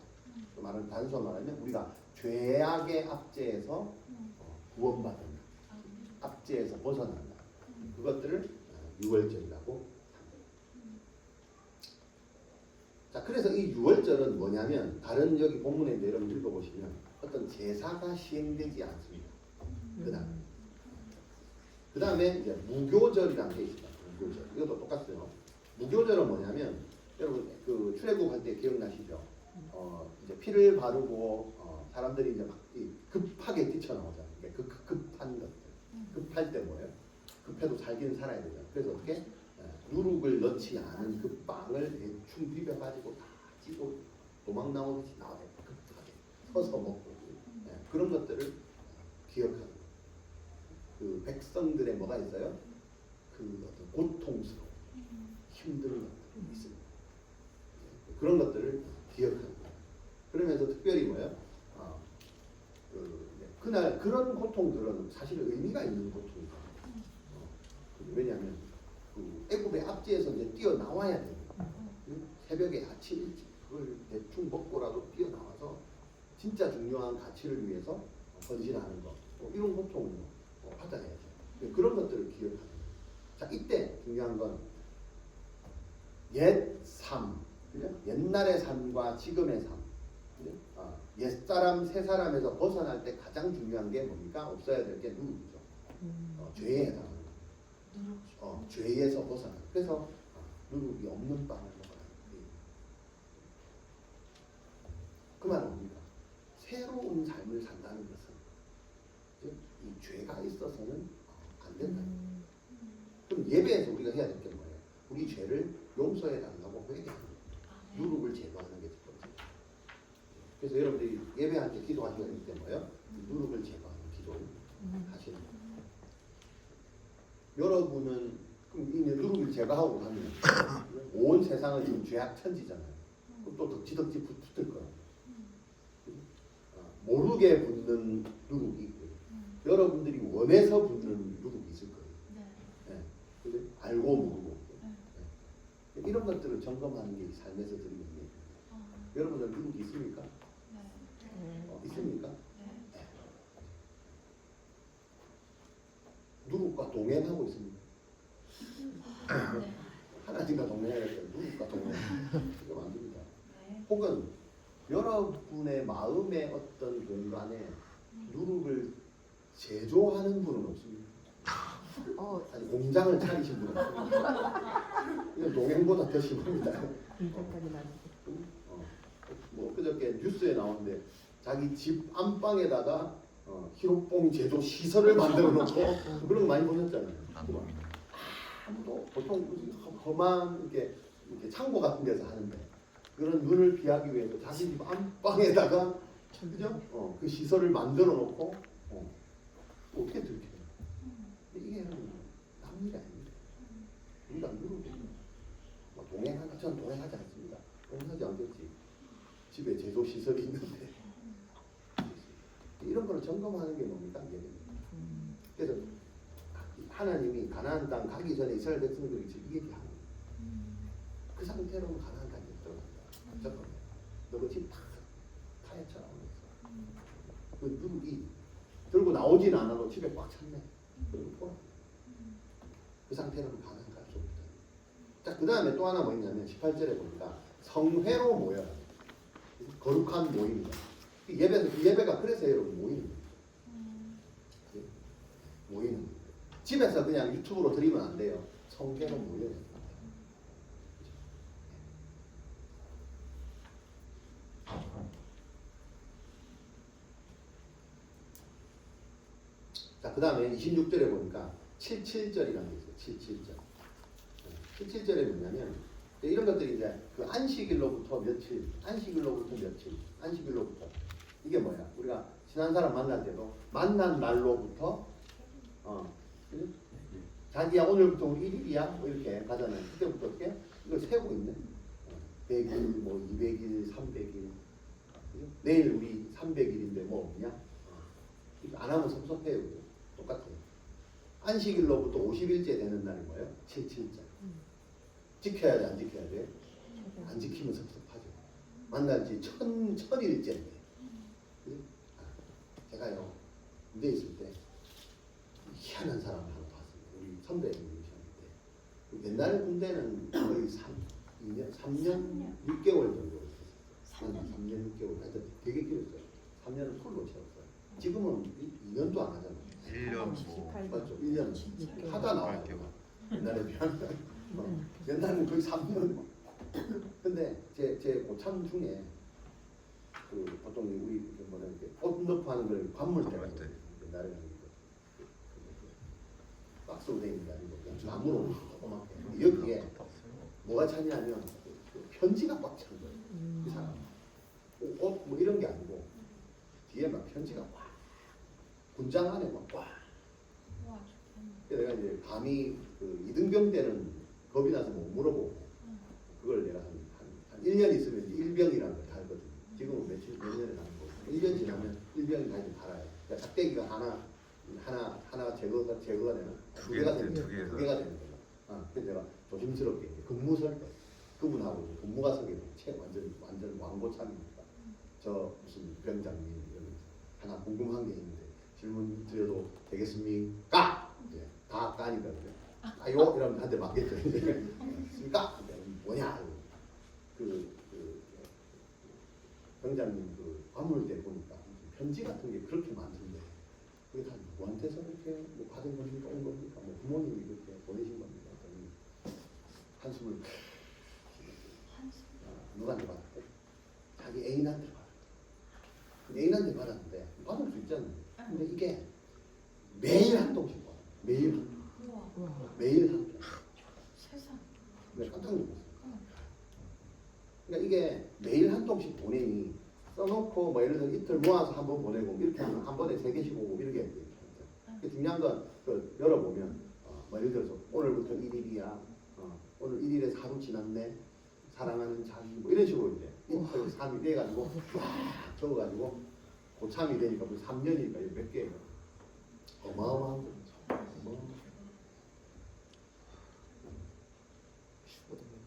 그 말은 단순 말하면 우리가 죄악의 압제에서 구원받은 압제에서 벗어난다. 그것들을 유월절이라고 합니다. 자, 그래서 이 유월절은 뭐냐면 다른 여기 본문에 이제 여러분 읽어보시면 어떤 제사가 시행되지 않습니다. 그 다음에 이제 무교절이라는 게 있습니다. 무교절. 이것도 똑같아요. 무교절은 뭐냐면 여러분 그 출애굽할 때 기억나시죠? 이제 피를 바르고 사람들이 이제 막 급하게 뛰쳐나오잖아요. 급한 것들. 급할 때 뭐예요? 급해도 살긴 살아야 되잖아요. 그래서 어떻게 누룩을 넣지 않은 그 빵을 대충 비벼가지고 다 찌고 도망 나오듯이 나와요. 급하게 서서 먹고 그런 것들을 기억하는 거예요. 그 백성들의 뭐가 있어요? 그 어떤 고통스러운 힘든 것들이 있습니다. 그런 것들을 기억하는 거예요. 그러면서 특별히 뭐예요? 그날 그런 고통들은 사실 의미가 있는 고통이다. 왜냐하면 그 애굽의 압제에서 이제 뛰어나와야 됩니다. 새벽에 아침 일찍 그걸 대충 먹고라도 뛰어나와서 진짜 중요한 가치를 위해서 헌신하는 것 이런 고통을 받아야죠. 그런 것들을 기억하는 거예요. 자, 이때 중요한 건 옛 삶, 그죠? 옛날의 삶과 지금의 삶, 옛사람 새사람에서 벗어날 때 가장 중요한 게 뭡니까? 없어야 될 게 누룩이죠. 죄에 해당하는 죄에서 벗어나. 그래서 누룩이 없는 빵을 먹어라. 그 말은 뭡니까? 새로운 삶을 산다는 것은 이 죄가 있어서는 안 된다. 그럼 예배에서 우리가 해야 될 게 뭐예요? 이 죄를 용서해 달라고 회개하는 거예요. 누룩을 제거하는 게 첫 번째. 그래서 여러분들이 예배할 때 기도하시는 때 뭐예요? 누룩을 제거하는 기도를 하시는 거예요. 여러분은 그럼 이 누룩을 제거하고 가면 온 세상은 지금 죄악 천지잖아요. 그럼 또 덕지덕지 붙을 거예요. 모르게 붙는 누룩이 있고요. 여러분들이 원해서 붙는 누룩이 있을 거예요. 네. 그죠? 알고 모르고. 네. 이런 것들을 점검하는 게 삶에서 드리는 게 여러분들 누룩이 있습니까? 있습니까? 네. 누룩과 동행하고 있습니다. 하나님과 동행하겠다. 누룩과 동행. 이거 안 됩니다. 혹은 여러분의 마음의 어떤 공간에 누룩을 제조하는 분은 없습니다. 아니 공장을 차리신 분은 없습니다. 이건 동행보다 더 심합니다. 인정까지 나는. 뭐 그저께 뉴스에 나오는데 자기 집 안방에다가 히로뽕 제조 시설을 만들어 놓고 그런 거 많이 보셨잖아요. 아무도 보통 험한 이렇게 창고 같은 데서 하는데 그런 눈을 피하기 위해서 자기 집 안방에다가 그죠? 그 시설을 만들어 놓고 어떻게 들켜요? 이게 남일이 아닙니다. 우리가 누르고 동행하나 전 동행하지 않습니다. 동행하지 않겠지. 집에 제조 시설이 있는데 이런 거를 점검하는 게 뭡니까? 예배입니다. 그래서 하나님이 가나안 땅 가기 전에 이스라엘 백성들이 지금 얘기하는 그 상태로는 가나안 땅에 들어간다. 잠깐만, 너그 집 다 타협처럼 그 누룩이 들고 나오진 않아도 집에 꽉 찼네. 그리고 그 상태로는 가나안 갈 수 없다. 자, 그 다음에 또 하나 뭐 있냐면 18절에 보니까 성회로 모여라. 거룩한 모임이다. 예배가 그래서 여러분 모이는 거예요. 모이는 거예요. 집에서 그냥 유튜브로 드리면 안 돼요. 성회로 모여야 됩니다. 자, 그 다음에 26절에 보니까 77절이라는 게 있어요. 77절. 77절에 뭐냐면 이런 것들이 이제 그 안식일로부터 며칠, 안식일로부터 며칠, 안식일로부터 이게 뭐야? 우리가 친한 사람 만날 때도 만난 날로부터 그치? 자기야 오늘부터 우리 1일이야 뭐 이렇게 가잖아요. 그때부터 어떻게 이걸 세고 있네. 100일, 뭐 200일, 300일. 그치? 내일 우리 300일인데 뭐 없냐? 안 하면 섭섭해요. 그죠? 똑같아요. 안식일로부터 50일째 되는 날이 뭐예요? 77절. 지켜야지 안 지켜야 돼? 안 지키면 섭섭하죠. 만난 지 천일째인데. 제가요 군대에 있을 때 희한한 사람을 하나 봤습니다. 우리 선배님이 오셨는데 옛날 군대는 거의 3년 6개월 정도 있었어요. 3년 6개월. 하여튼 되게 길었어요. 3년을 풀로 채웠어요. 지금은 2년도 안 하잖아요. 1년 뭐 맞죠? 1년 하다 나와요. 옛날에 비하면 옛날에는 거의 3년. 근데 제 고참 중에 그 보통 우리 뭐라 이렇게 옷 넣고 하는 걸 관물 때가 있어요. 옛날에는 박스로 돼 있는 게 아니고 그냥 나무로 조그맣게. 여기에 뭐가 차냐면 편지가 꽉 찬 거예요. 이 사람 옷 뭐 이런 게 아니고 뒤에 막 편지가 꽉 군장 안에 막 꽉. 내가 이제 감히 그 이등병 때는 겁이 나서 못 물어보고 그걸 내가 한 1년 있으면 이제 일병이라는 걸 달거든요. 지금은 몇 년에 나는 거고 1년 지나면 일병이 다시 달아요. 그러니까 짝대기가 하나 제거가 되나? 두 개가 되는 거예요. 그래서 내가 조심스럽게 이제 근무 설 때 그분하고 근무가 서게 완전 왕고참이니까 저 무슨 병장님 이러면서 하나 궁금한 게 있는데 질문 드려도 되겠습니까? 이제 다 까니까 아요 이러면 한대 맞겠죠. 있습니까? 뭐냐? 그 병장님 그 관물대 보니까 편지 같은 게 그렇게 많던데 그게 다 누구한테서 그렇게 뭐 받은 겁니까? 온 겁니까? 뭐 부모님이 그렇게 보내신 겁니까? 한숨을 누구한테 받았대? 자기 애인한테 받았대. 애인한테 받았는데 받을 수 있잖아요. 근데 이게 매일 한 통씩 받아. 매일 한 통. 매일 한 통. 세상. 그래서 이틀 모아서 한번 보내고 이렇게 하면 한 번에 3개씩 오고 이렇게 해야 돼요. 중요한 건 열어보면 뭐 예를 들어서 오늘부터 1일이야. 오늘 1일에서 하루 지났네. 사랑하는 자기 뭐 이런 식으로 이제 이틀 3일 돼가지고 쫙 적어가지고 고참이 되니까 뭐 3년이니까 몇 개예요. 어마어마한 거죠.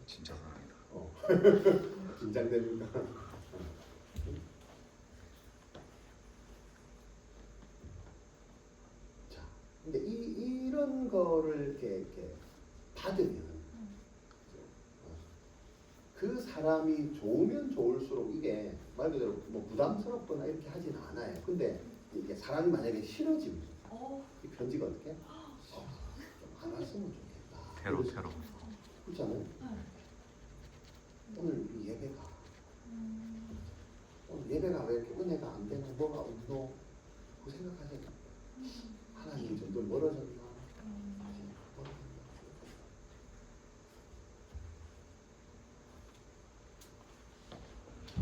진짜 사랑이다. 긴장됩니까? 자, 근데 이런 거를 이렇게 받으면 그 사람이 좋으면 좋을수록 이게 말 그대로 뭐 부담스럽거나 이렇게 하진 않아요. 근데 이게 사람이 만약에 싫어지면 이 편지가 어떻게? 좀 안 왔으면 좋겠다. 테러. 그렇잖아요. 오늘 이 예배가 오늘 예배가 왜 이렇게 은혜가 안 되나 뭐가 없노 그 생각하세요. 하나님이 점점 멀어졌나?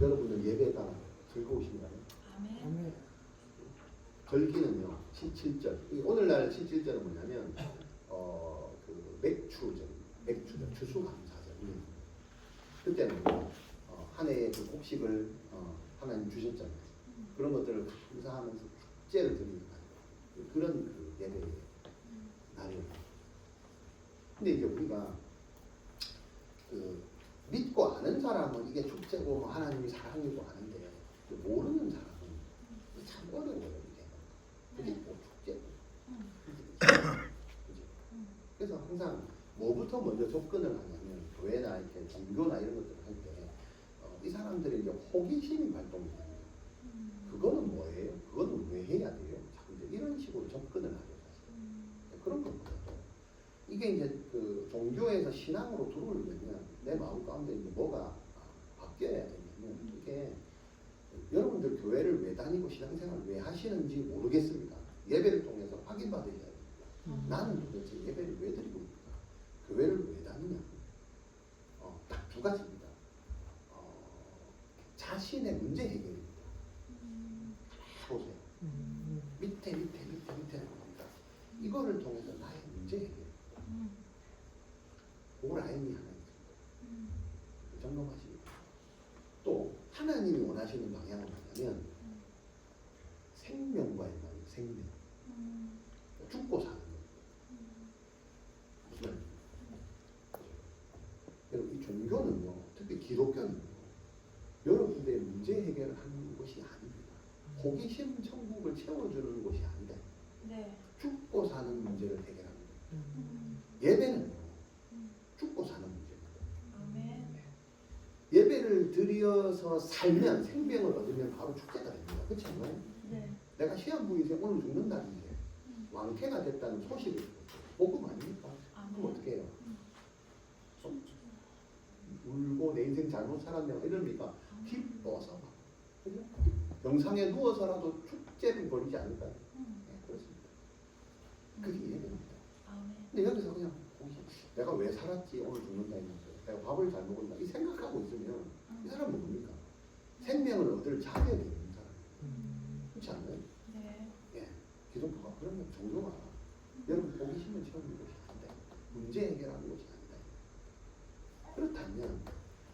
여러분은 예배가 즐거우신가요? 아멘. 절기는요 77절. 오늘날 77절은 뭐냐면 그 맥주절 추수감사절. 그때는 한 해의 그 곡식을 하나님 주셨잖아요. 그런 것들을 감사하면서 축제를 드리는 그런 그 예배의 날이에요. 근데 이제 우리가 그 믿고 아는 사람은 이게 축제고 뭐 하나님이 사랑이고 아는데 모르는 사람은 참 어려워요 이게. 그게 뭐 축제고. 그치? 그래서 항상 뭐부터 먼저 접근을 하냐면 교회나 이렇게 종교나 이런 것들을 할 때 이 사람들이 이제 호기심이 발동이 됩니다. 그거는 뭐예요? 그거는 왜 해야 돼요? 자꾸 이제 이런 식으로 접근을 하죠 사실. 그런 겁니다. 이게 이제 그 종교에서 신앙으로 들어오려면 내 마음 가운데 이제 뭐가 바뀌어야 되냐면 이게 여러분들 교회를 왜 다니고 신앙생활을 왜 하시는지 모르겠습니다. 예배를 통해서 확인받으셔야 됩니다. 나는 도대체 예배를 왜 드리고 있을까? 교회를 왜 다니냐? 딱 2가지입니다. 자신의 문제 해결입니다. 보세요. 밑에 봅니다. 이거를 통해서 나의 문제 해결. 그 라인이 하나 있습니다. 점검하십니다. 또 하나님이 원하시는 방향은 뭐냐면 생명과의 관계, 생명. 죽고 사는 거. 무슨 말입니까? 여러분 이 종교는요, 특히 기독교는요, 여러분들의 문제 해결을 하는 것이 아닙니다. 호기심 천국을 채워주는 것이 아니다. 네. 죽고 사는 문제를 해결하는 거예요. 예배는 죽고 사는 문제입니다. 아멘. 예배를 드려서 살면 생명을 얻으면 바로 축제가 됩니다. 그렇지 않나요? 네. 내가 시한부인세 오늘 죽는다는데 왕태가 됐다는 소식을 복음 아닙니까? 그럼 어떻게 해요? 울고 내 인생 잘못 살았네 이러니까 기뻐서 막 그죠? 병상에 누워서라도 축제를 벌이지 않을까요? 네, 그렇습니다. 그게 예배입니다. 아멘. 근데 여기서 그냥 내가 왜 살았지 오늘 죽는다 했는데 내가 밥을 잘 먹었나 이 생각하고 있으면 이 사람은 뭡니까? 생명을 얻을 자격이 있는 사람이에요. 그렇지 않나요? 네. 예, 기독교가 그러면 종교가 여러분 호기심을 채우는 것이 아니다. 문제 해결하는 것이 아니다. 그렇다면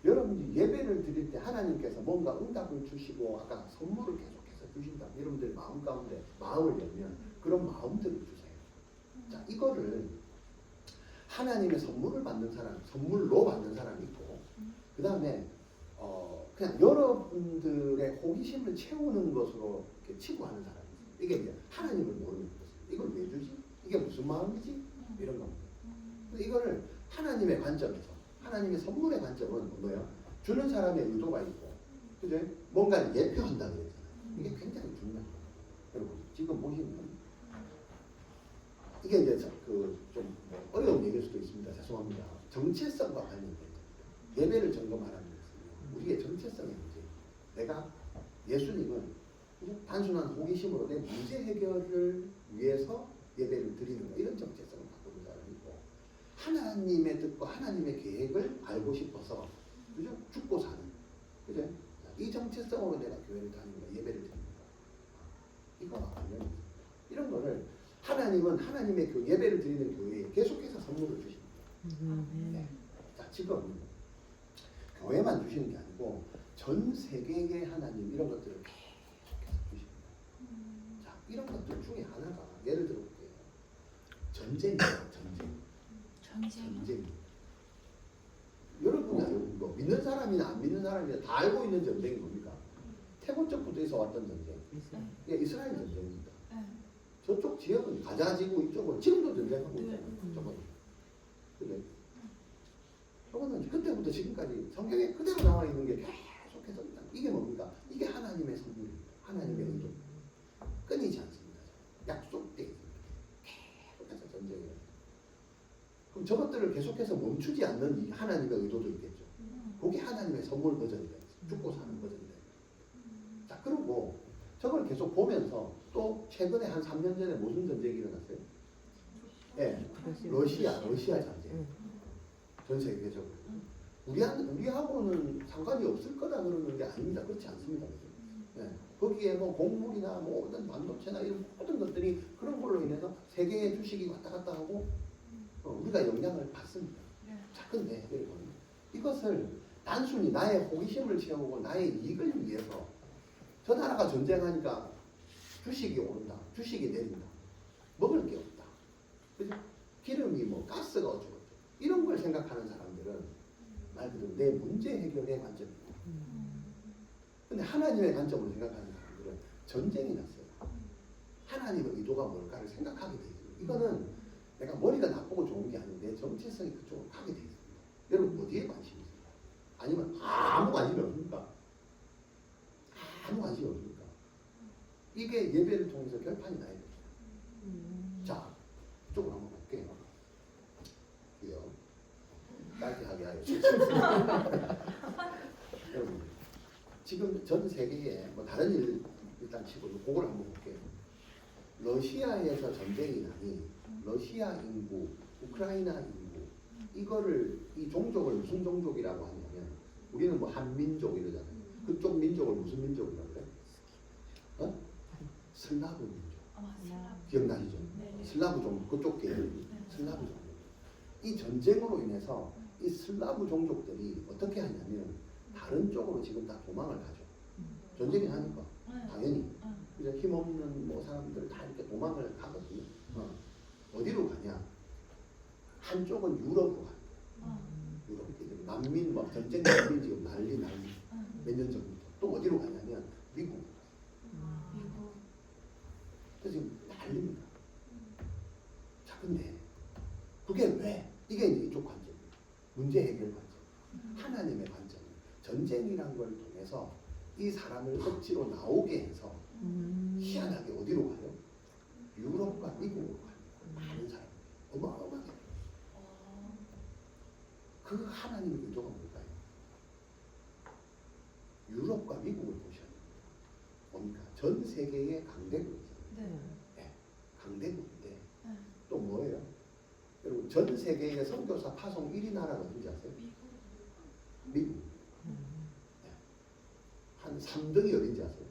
여러분이 예배를 드릴 때 하나님께서 뭔가 응답을 주시고 아까 선물을 계속해서 주신다. 여러분들 마음 가운데 마음을 열면 그런 마음들을 주세요. 자, 이거를 하나님의 선물을 받는 사람, 선물로 받는 사람이 있고, 그 다음에 그냥 여러분들의 호기심을 채우는 것으로 이렇게 치부하는 사람이 있어요. 이게 이제 하나님을 모르는 거죠. 이걸 왜 주지? 이게 무슨 마음이지? 이런 겁니다. 이거를 하나님의 관점에서, 하나님의 선물의 관점은 뭐예요? 주는 사람의 의도가 있고, 그죠? 뭔가를 예표한다 그랬잖아요. 이게 굉장히 중요해요. 여러분 지금 보시면 이게 이제 좀 어려운 얘기일 수도 있습니다. 죄송합니다. 정체성과 관련된 예배를 점검하라는 것은 우리의 정체성의 문제. 내가 예수님은 단순한 호기심으로 내 문제 해결을 위해서 예배를 드리는 거 이런 정체성을 갖고 있는 사람이고 하나님의 뜻과 하나님의 계획을 알고 싶어서 그죠? 죽고 사는 그죠? 이 정체성으로 내가 교회를 다니는 거 예배를 드립니다. 이거가 관련이 있습니다. 이런 거를 하나님은 하나님의 그 예배를 드리는 교회에 계속해서 선물을 주십니다. 네. 자, 지금 교회만 주시는 게 아니고 전 세계의 하나님 이런 것들을 계속해서 주십니다. 자, 이런 것들 중에 하나가 예를 들어 볼게요. 전쟁이에요. 전쟁. 여러분이 뭐 믿는 사람이나 안 믿는 사람이나 다 알고 있는 전쟁이 뭡니까? 태고적 부대에서 왔던 전쟁. 예, 이스라엘 전쟁입니다. 저쪽 지역은 가자지구 이쪽은 지금도 전쟁하고 있잖아요. 저거는. 그게 저거는 그때부터 지금까지 성경에 그대로 나와 있는 게 계속해서 이게 뭡니까? 이게 하나님의 선물입니다. 하나님의 의도. 끊이지 않습니다. 약속돼 있습니다. 계속해서 전쟁이에요. 그럼 저것들을 계속해서 멈추지 않는 이 하나님의 의도도 있겠죠. 그게 하나님의 선물 버전이 돼요. 죽고 사는 버전이 돼요. 자, 그리고 저걸 계속 보면서 또 최근에 한 3년 전에 무슨 전쟁이 일어났어요? 예, 러시아 전쟁. 전 세계적으로. 우리하고는 상관이 없을 거다 그러는 게 아닙니다. 그렇지 않습니다. 예, 거기에 뭐 곡물이나 뭐 어떤 반도체나 이런 모든 것들이 그런 걸로 인해서 세계의 주식이 왔다 갔다 하고 우리가 영향을 받습니다. 자, 근데 여러분 이것을 단순히 나의 호기심을 채우고 나의 이익을 위해서 저 나라가 전쟁하니까 주식이 오른다, 주식이 내린다, 먹을 게 없다, 그죠? 기름이 뭐 가스가 어쩌고 이런 걸 생각하는 사람들은 말 그대로 내 문제 해결의 관점입니다. 근데 하나님의 관점으로 생각하는 사람들은 전쟁이 났어요. 하나님의 의도가 뭘까를 생각하게 돼 있어요. 이거는 내가 머리가 나쁘고 좋은 게 아니고 내 정체성이 그쪽으로 가게 돼 있습니다. 여러분 어디에 관심이 있습니까? 아니면 아무 관심이 없습니까? 아무 관심이 없습니까? 이게 예배를 통해서 결판이 나야 됩니다. 자, 이쪽으로 한번 볼게요. 이요. 짧게 하게 하여 여러분, 지금 전 세계에 뭐 다른 일 일단 치고 그걸 한번 볼게요. 러시아에서 전쟁이 나니 러시아 인구, 우크라이나 인구 이거를 이 종족을 무슨 종족이라고 하냐면 우리는 뭐 한민족 이러잖아요. 그쪽 민족을 무슨 민족이라고 그래? 슬라브 민족. 기억나시죠? 슬라브 종족 그쪽 계열 슬라브 종족. 이 전쟁으로 인해서 이 슬라브 종족들이 어떻게 하냐면 다른 쪽으로 지금 다 도망을 가죠. 전쟁이 하니까 당연히 그래서 힘없는 뭐 사람들 다 이렇게 도망을 가거든요. 어디로 가냐? 한쪽은 유럽으로 가요. 유럽 난민 막 전쟁 난민 지금 난리 몇 년 전부터 또 어디로 가냐면 미국. 그래서 지금 난립니다. 자, 근데 그게 왜? 이게 이제 이쪽 관점이에요. 문제 해결 관점. 하나님의 관점. 전쟁이란 걸 통해서 이 사람을 억지로 나오게 해서 희한하게 어디로 가요? 유럽과 미국으로 가요. 많은 사람. 어마어마하게. 그 하나님의 의도가 뭘까요? 유럽과 미국을 보셔야 됩니다. 뭡니까? 전 세계의 강대국이잖아요. 네. 강대국인데 또 뭐예요? 여러분 전 세계의 선교사 파송 1위 나라가 어딘지 아세요? 미국. 네. 한 3등이 어딘지 아세요?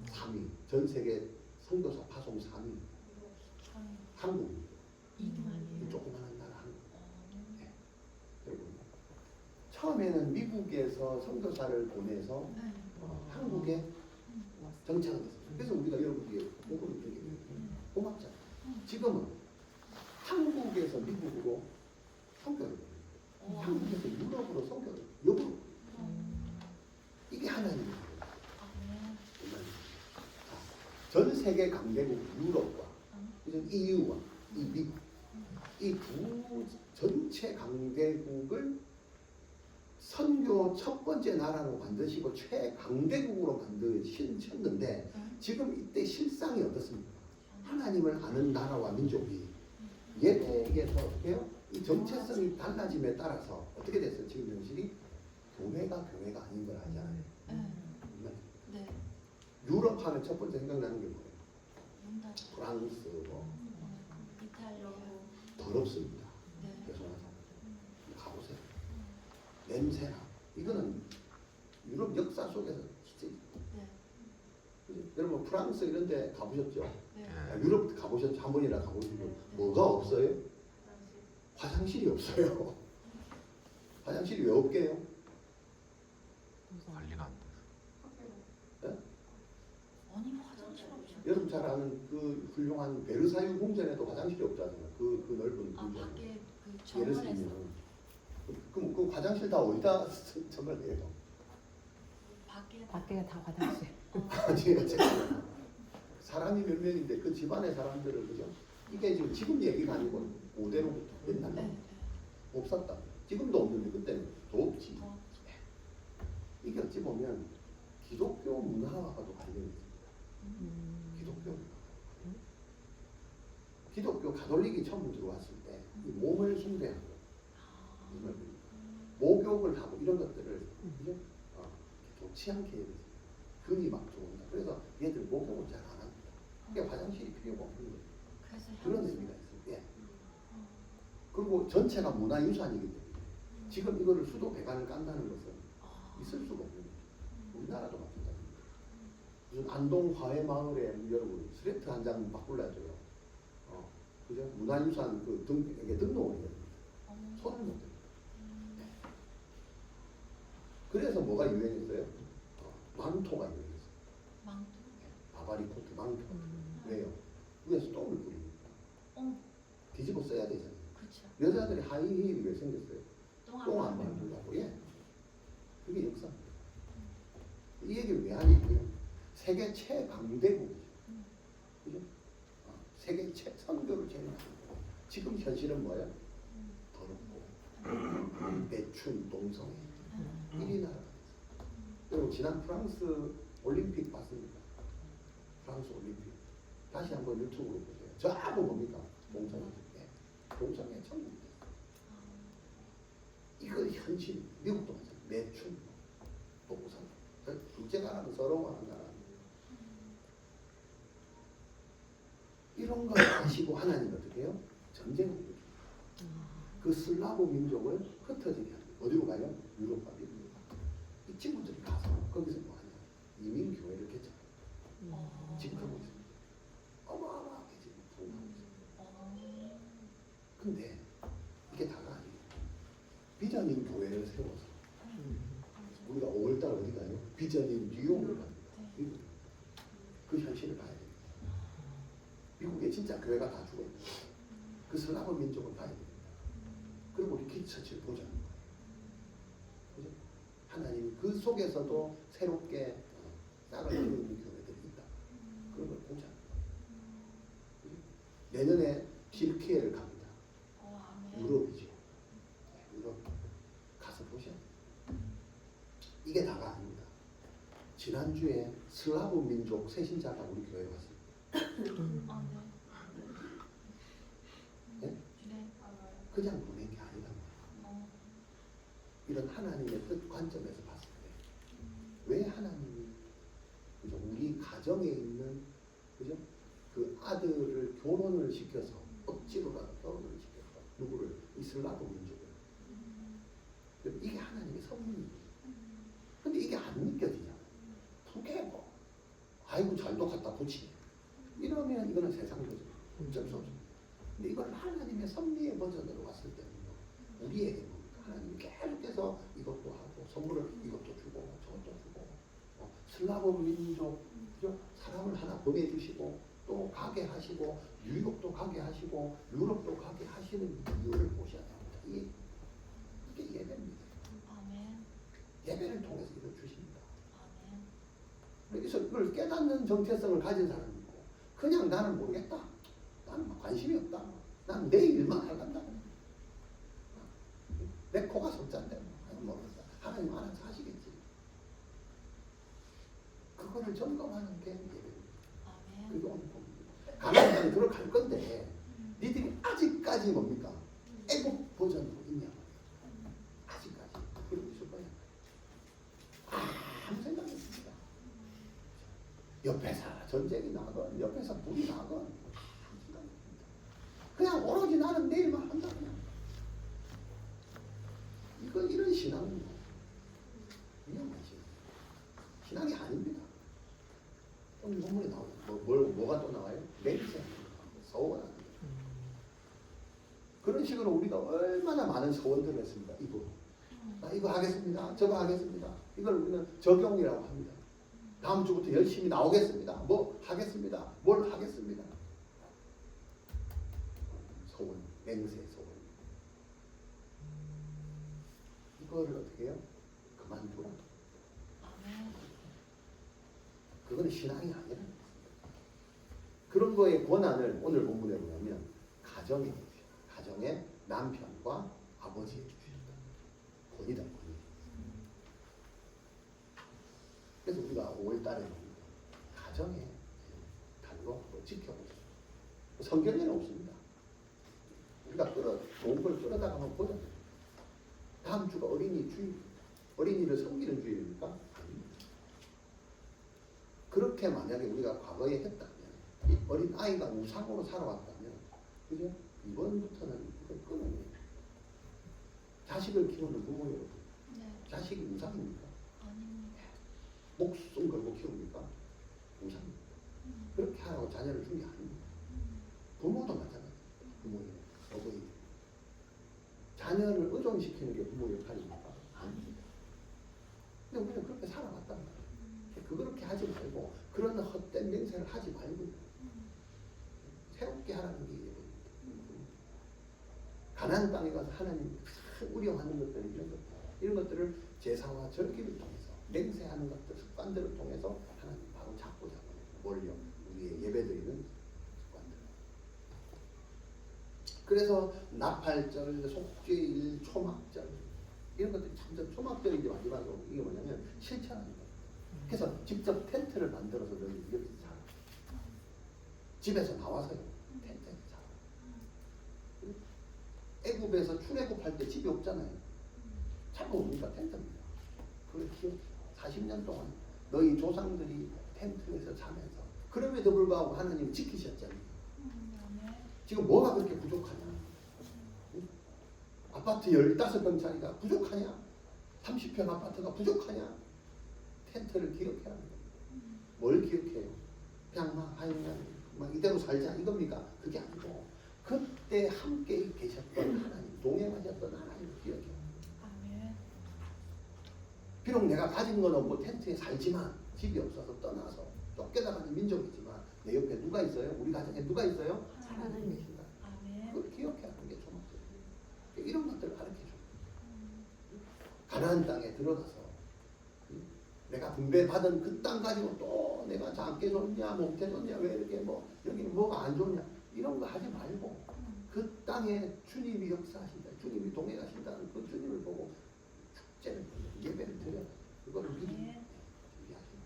3위. 전 세계 선교사 파송 3위. 한국. 이 조그마한 나라 한국. 네. 여러분 처음에는 미국에서 선교사를 보내서 한국에 정착을 했어요. 그래서 우리가 여러분에게 복음을 드리게 고맙잖아요. 지금은 한국에서 미국으로 선교를 보내요. 한국에서 유럽으로 선교를 역으로 이게 하나님의 전 세계 강대국 유럽과 EU와 이 미국 이 두 전체 강대국을 선교 첫 번째 나라로 만드시고 최강대국으로 만드셨는데 지금 이때 실상이 어떻습니까? 하나님을 아는 나라와 민족이 예배에서 어떻게 해요? 이 정체성이 달라짐에 따라서 어떻게 됐어요? 지금 현실이 교회가 아닌 걸 알잖아요. 유럽 하면 첫 번째 생각나는 게 뭐예요? 프랑스, 더럽습니다. 죄송하다. 가보세요. 냄새나. 이거는 유럽 역사 속에서 진짜 여러분 프랑스 이런 데 가보셨죠? 네. 아, 유럽 가보셨죠? 한 번이나 가보시고 뭐가 없어요? 화장실이 없어요. 화장실이 왜 없게요? 관리가 안 돼. 아니 화장실 없죠. 여러분 잘 아는 그 훌륭한 베르사유 궁전에도 화장실이 없잖아요. 그 넓은 아 궁전. 밖에 그 예를 정원에서 들면 그럼 그 화장실 다 어디다 정을 해요? 밖에 밖에가 다 화장실. 아니 어쨌든 사람이 몇 명인데 그 집안의 사람들은 그죠? 이게 지금 얘기가 아니고 고대로부터 옛날 네. 없었다. 지금도 없는데 그때는 더 없지. 더 이게 어찌 보면 기독교 문화와도 관련이 있습니다. 기독교 문화. 기독교 가톨릭이 처음 들어왔을 때 이 몸을 숭배하고 이걸 목욕을 하고 이런 것들을 그죠? 좋지 않게 해요. 근이 막 들어온다. 그래서 얘들 목욕을 잘 안 합니다. 그게 화장실이 필요가 없는 거예요. 그래서 그런 의미가 있어요. 예. 그리고 전체가 문화유산이기 때문에 지금 이거를 수도 배관을 깐다는 것은 있을 수가 없는 거예요. 우리나라도 마찬가지입니다. 무슨 안동 화훼마을에 여러분 스레트 한 장 바꾸려줘요. 그죠? 문화유산 그 등에 등록을 해야 됩니다. 손을 못 대요. 그래서 뭐가 유행했어요? 망토가 유행했어요. 망토. 바바리 코트 망토. 왜요? 위에서 똥을 뿌립니다. 뒤집어 써야 되잖아요. 그렇죠. 여자들이 하이힐이 왜 생겼어요? 똥 안 밟는 밟으려고. 예. 그게 역사입니다. 이 얘기를 왜 하냐면 세계 최강대국이죠. 그죠? 세계 선교를 제일 많이 하고 지금 현실은 뭐예요? 더럽고 매춘 동성애 1위 나라가 됐어요. 여러분 지난 프랑스 올림픽 봤습니까? 프랑스 올림픽 다시 한번 유튜브로 보세요. 전부 뭡니까? 동성애. 동성애 천국이 됐어요. 이거 현실. 미국도 마찬가지. 매춘 동성애. 둘째나라는 서러워하는 나라. 이런 걸 아시고 하나님 어떻게 해요? 전쟁을 일으켜요. 그 슬라브 민족을 흩어지게 합니다. 어디로 가요? 유럽과 미국. 이 친구들이 가서 거기서 뭐 하냐? 이민교회를 개척해요. 지금 하고 있습니다. 어마어마하게 지금 성장하고 있습니다. 근데 이게 다가 아니에요. 비전인 교회를 세워서 우리가 5월달 어디 가요? 비전인 뉴욕을 갑니다. 미국. 그 현실을 봐야 돼요. 미국에 진짜 교회가 다 죽어있는 거예요. 그 슬라브 민족을 봐야 됩니다. 그리고 우리 키처치를 보자는 거예요. 그죠? 하나님이 그 속에서도 새롭게 싹을 틔우는 교회들이 있다. 그런 걸 보자. 그죠? 내년에 튀르키예를 갑니다. 유럽이죠. 유럽 가서 보셔. 이게 다가 아닙니다. 지난주에 슬라브 민족 새신자가 우리 교회에 왔습니다. 네? 그냥 보낸 게 아니다. 이런 하나님의 뜻 관점에서 봤을 때 왜 하나님이 그죠? 우리 가정에 있는 그죠? 그 아들을 결혼을 시켜서 억지로라도 결혼을 시켜서 누구를 이슬라브 민족을 이게 하나님의 섭리입니다. 근데 이게 안 느껴지잖아요. 그게 뭐 아이고 잘도 갖다 붙이네. 이러면 이거는 세상적이죠. 어쩔 수 없죠. 근데 이걸 하나님의 섭리의 버전으로 왔을 때는요. 우리에게 뭡니까? 하나님이 계속해서 이것도 하고 선물을 이것도 주고 저것도 주고 슬라브 민족 그죠? 사람을 하나 보내주시고 또 가게 하시고 뉴욕도 가게 하시고 유럽도 가게 하시는 이유를 보셔야 됩니다. 이게 예배입니다. 예배를 통해서 이걸 주십니다. 그래서 이걸 깨닫는 정체성을 가진 사람이 있고 그냥 나는 모르겠다. 나는 관심이 없다. 나는 내 일만 하간다. 내 코가 석잔데 모르겠다. 하나님 알아서 하시겠지. 그거를 점검하는 게 예배입니다. 그게 오늘 봅니다. 가나안에 들어갈 건데 니들이 아직까지 뭡니까? 애국 버전으로 있냐 말이야. 아직까지 그러고 있을 거야. 아무 생각 없습니다. 옆에서 전쟁이 나건 옆에서 불이 나건 그냥 오로지 나는 내일만 한다 그냥. 이런 신앙은 위험한 신앙이 아닙니다. 오늘 본문에 나오죠. 뭐가 또 나와요? 맹세하는 거, 서원하는 거. 그런 식으로 우리가 얼마나 많은 서원들을 했습니다. 나 이거 하겠습니다. 저거 하겠습니다. 이걸 우리는 적용이라고 합니다. 다음 주부터 열심히 나오겠습니다. 뭐 하겠습니다. 뭘 하겠습니다. 소원, 맹세 소원. 이거를 어떻게 해요? 그만두라. 그건 신앙이 아니라 그런 거의 권한을 오늘 본문에 보면 가정에 남편과 아버지에 주셨다. 권이다. 권이. 그래서 우리가 5월달에 가정에 달로 지켜보죠. 성경에는 없습니다. 우리가 좋은 걸 끌어다가 한번 보자. 다음 주가 어린이 주일, 어린이를 섬기는 주일입니까? 아닙니다. 그렇게 만약에 우리가 과거에 했다면, 이 어린 아이가 우상으로 살아왔다면, 그죠? 이번부터는 이걸 끊어내요. 자식을 키우는 부모 여러분, 네. 자식이 우상입니까? 아닙니다. 목숨 걸고 키웁니까? 우상입니다. 그렇게 하라고 자녀를 준 게 아닙니다. 부모도 마찬가지입니다. 부모님, 어버이. 자녀를 의존시키는 게 부모 역할입니까? 아닙니다. 근데 우리는 그렇게 살아왔단 말이에요. 그렇게 하지 말고 그런 헛된 맹세를 하지 말고 새롭게 하라는 게 이거입니다. 가나안 땅에 가서 하나님 우려하는 것들 이런 것들을 제사와 절기를 통해서 맹세하는 것들 습관들을 통해서 하나님 바로 잡고 몰려 우리의 예배드리는 습관들. 그래서 나팔절, 속죄일, 초막절 이런 것들이 참 초막절인지 마지막으로 이게 뭐냐면 실천하는 거예요. 그래서 직접 텐트를 만들어서 너희 이렇게 살아. 집에서 나와서요. 텐트에서 살아. 애굽에서 출애굽할 때 집이 없잖아요. 자꾸 오니까 텐트입니다. 그걸 기억 40년 동안 너희 조상들이 텐트에서 자면서 그럼에도 불구하고 하나님 지키셨잖아요. 지금 뭐가 그렇게 부족하냐? 아파트 15평짜리가 부족하냐? 30평 아파트가 부족하냐? 텐트를 기억해야 합니다. 뭘 기억해요? 그냥 막 이대로 살자 이겁니까? 그게 아니고 그때 함께 계셨던 하나님, 동행하셨던 하나님을 기억해요. 비록 내가 가진 건 없고 텐트에 살지만 집이 없어서 떠나서 쫓겨나가는 민족이지만 내 옆에 누가 있어요? 우리 가정에 누가 있어요? 하나님이 계신다. 그걸 기억해야 하는 게 초막절이에요. 이런 것들을 가르쳐줘요. 가나안 땅에 들어가서 내가 분배받은 그 땅 가지고 또 내가 작게 줬냐 못해 줬냐 왜 이렇게 뭐 여기는 뭐가 안 좋냐 이런 거 하지 말고 그 땅에 주님이 역사하신다. 주님이 동행하신다는 그 주님을 보고 축제를 예배를 드려 그거를 미리 준비하시는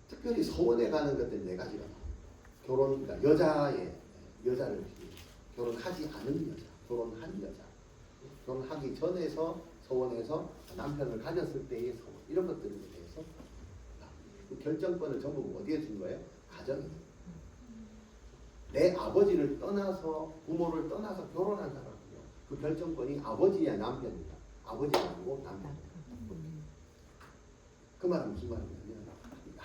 특별히 서원에 가는 것들 4가지가 결혼, 그러니까 여자를 결혼하지 않은 여자, 결혼한 여자, 결혼하기 전에서 서원해서 남편을 가졌을 때의 서원 이런 것들에 대해서 그 결정권을 전부 어디에 준 거예요? 가정에. 내 아버지를 떠나서 부모를 떠나서 결혼한 사람은요. 그 결정권이 아버지야 남편이다. 아버지가 아니고 남편. 그 말은 무슨 말이냐면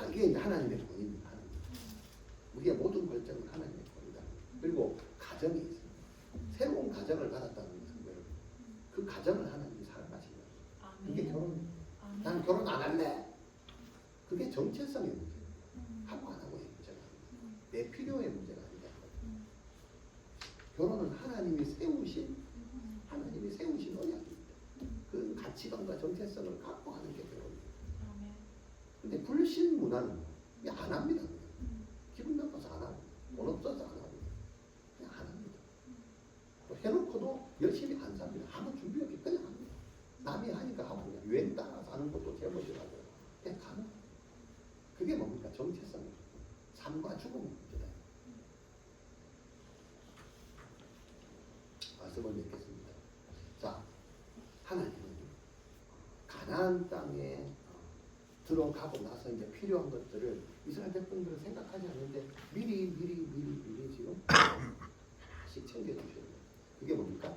이게 이제 하나님의 권입니다. 하나님. 우리의 모든 결정은 하나님의 권이다. 그리고 가정이 있습니다. 새로운 가정을 받았다는 것은 여러분 그 가정을 하나님이 살아가시는 거예요. 그게 결혼입니다. 나는 결혼 안 할래. 그게 정체성의 문제예요. 하고 안 하고의 문제가 아닙니다. 내 필요의 문제가 아니다. 결혼은 하나님이 세우신 언약입니다. 그 가치관과 정체성을 갖고 하는 게 결혼입니다. 근데 불신 문화는 그냥 안 합니다. 기분 나빠서 안 하고 돈 없어서 안 하고 그냥 안 합니다. 또 해놓고도 열심히 안 삽니다. 아무 준비 없이 그냥 합니다. 남이 하니까 하고 그냥 유행 따라서 하는 것도 제멋이라고 그냥 가는 거예요. 그게 뭡니까? 정체성이에요. 삶과 죽음의 문제다. 말씀을 맺겠습니다. 자, 하나님은 가나안 땅에 들어가고 나서 이제 필요한 것들을 이스라엘 백성들은 생각하지 않는데 미리 지금 하나씩 챙겨주셔야 돼요. 그게 뭡니까?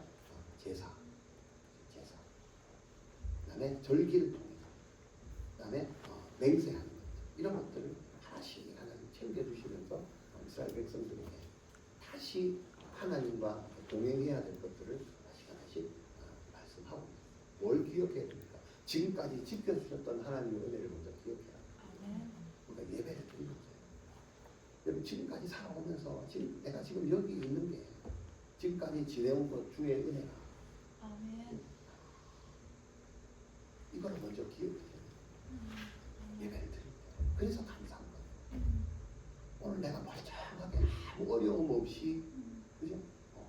제사. 그다음에 절기를 통해서, 그다음에 맹세하는 것들, 이런 것들을 하나씩 하나님 챙겨주시면서 이스라엘 백성들에게 다시 하나님과 동행해야 될 것들을 하나씩 말씀하고 있습니다. 뭘 기억해야 됩니까? 지금까지 지켜주셨던 하나님의 은혜를 먼저 기억해야 합니다. 우리가 예배를 드리는 거예요. 여러분 지금까지 살아오면서 내가 지금 여기 있는 게 지금까지 지내온 것 중에 은혜라. 아멘. 이거를 먼저 기억해야 돼요. 예배를 드릴 때. 그래서 감사한 거예요. 오늘 내가 멀쩡하게 아무 어려움 없이 그죠?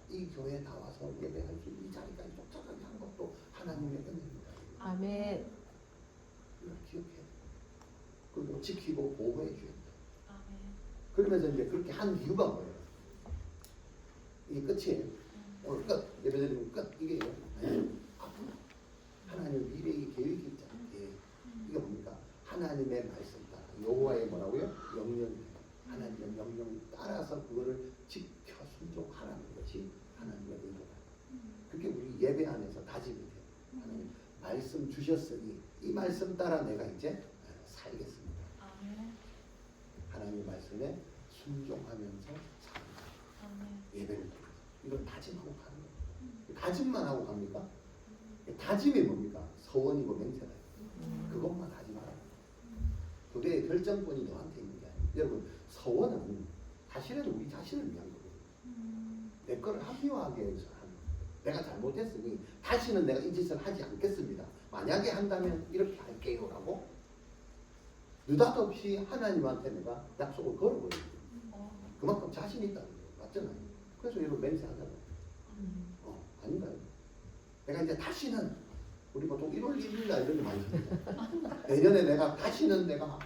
이 교회에 나와서 예배할 수 있는 이 자리까지 쫓아가게 한 것도 하나님의 은혜입니다. 아멘. 이걸 기억해야 돼요. 그리고 지키고 보호해 줘야 돼요. 아멘. 그러면서 이제 그렇게 한 이유가 뭐예요? 이게 끝이에요. 오늘 끝. 예배드리면 끝. 이게 앞으로 하나님 미래의 계획이 있잖아요. 계획. 이게 뭡니까? 하나님의 말씀 따라 여호와의 뭐라고요? 명령. 하나님의 명령 따라서 그거를 지켜 순종하라는 것이 하나님의 의도다. 그게 우리 예배 안에서 다짐이 돼요. 하나님 말씀 주셨으니 이 말씀 따라 내가 이제 살겠습니다. 아멘. 하나님의 말씀에 순종하면서 삽니다. 아멘. 예배를 드리고 이걸 다짐하고 가는 거예요. 다짐만 하고 갑니까? 다짐이 뭡니까? 서원이고 맹세다. 그것만 하지 마라. 그게 결정권이 너한테 있는 게 아니에요. 여러분 서원은 사실은 우리 자신을 위한 거거든요. 내 거를 합리화하기 위해서 하는 거예요. 내가 잘못했으니 다시는 내가 이 짓을 하지 않겠습니다. 만약에 한다면 이렇게 할게요라고 느닷없이 하나님한테 내가 약속을 걸어버려요. 그만큼 자신 있다는 거예요. 맞잖아요. 그래서 여러분 맹세하잖아요. 아닌가요? 내가 이제 다시는 우리 보통 1월 1일 날 이런 거 많이 합니다. 내년에 내가 다시는 내가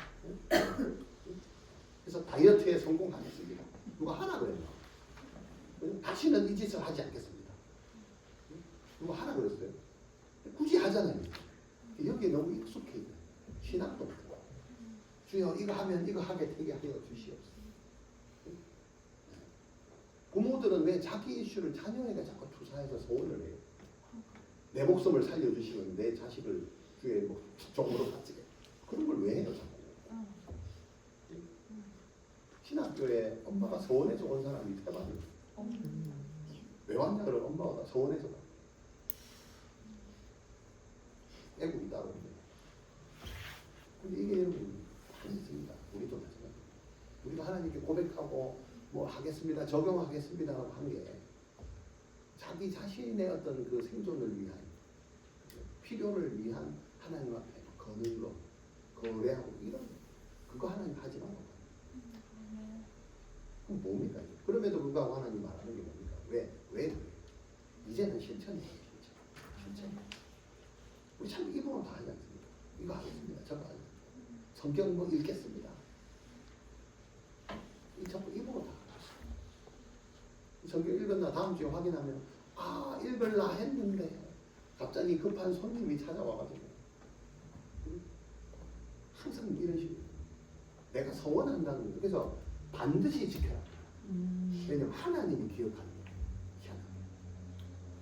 그래서 다이어트에 성공하겠습니다. 누가 하라 그랬나? 다시는 이 짓을 하지 않겠습니다. 누가 하라 그랬어요? 굳이 하잖아요. 여기에 너무 익숙해 있는 신앙도 없고 주여 이거 하면 이거 하게 되게 하여 주시옵소서. 부모들은 왜 자기 이슈를 자녀에게 자꾸 투사해서 소원을 해요? 내 목숨을 살려주시면 내 자식을 주의 종으로 바치게. 그런 걸 왜 해요 자꾸? 신학교에 엄마가 서원해서 온 사람이 대박이에요. 외환자를 엄마가 서원해서 가. 애국이 따로 없네요. 근데 이게 여러분 많이 있습니다. 우리도 마찬가지. 우리도 하나님께 고백하고 뭐 하겠습니다, 적용하겠습니다라고 한 게 자기 자신의 어떤 그 생존을 위한 필요를 위한 하나님 앞에 거늘로 거래하고 이런 그거 하나님 하지 말라고. 그럼 뭡니까? 그럼에도 불구하고 하나님 말하는 게 뭡니까? 왜 그래요? 이제는 실천이에요. 실천. 우리 참 이거는 다 하지 않습니까? 이거 하겠습니다. 저거 하겠습니다. 성경 뭐 읽겠습니다. 이 전부 입으로 다 성경 읽었나 다음 주에 확인하면 읽을라 했는데 갑자기 급한 손님이 찾아와가지고 항상 이런 식으로 내가 서원한다는 거예요. 그래서 반드시 지켜라. 왜냐면 하나님이 기억하는 거예요.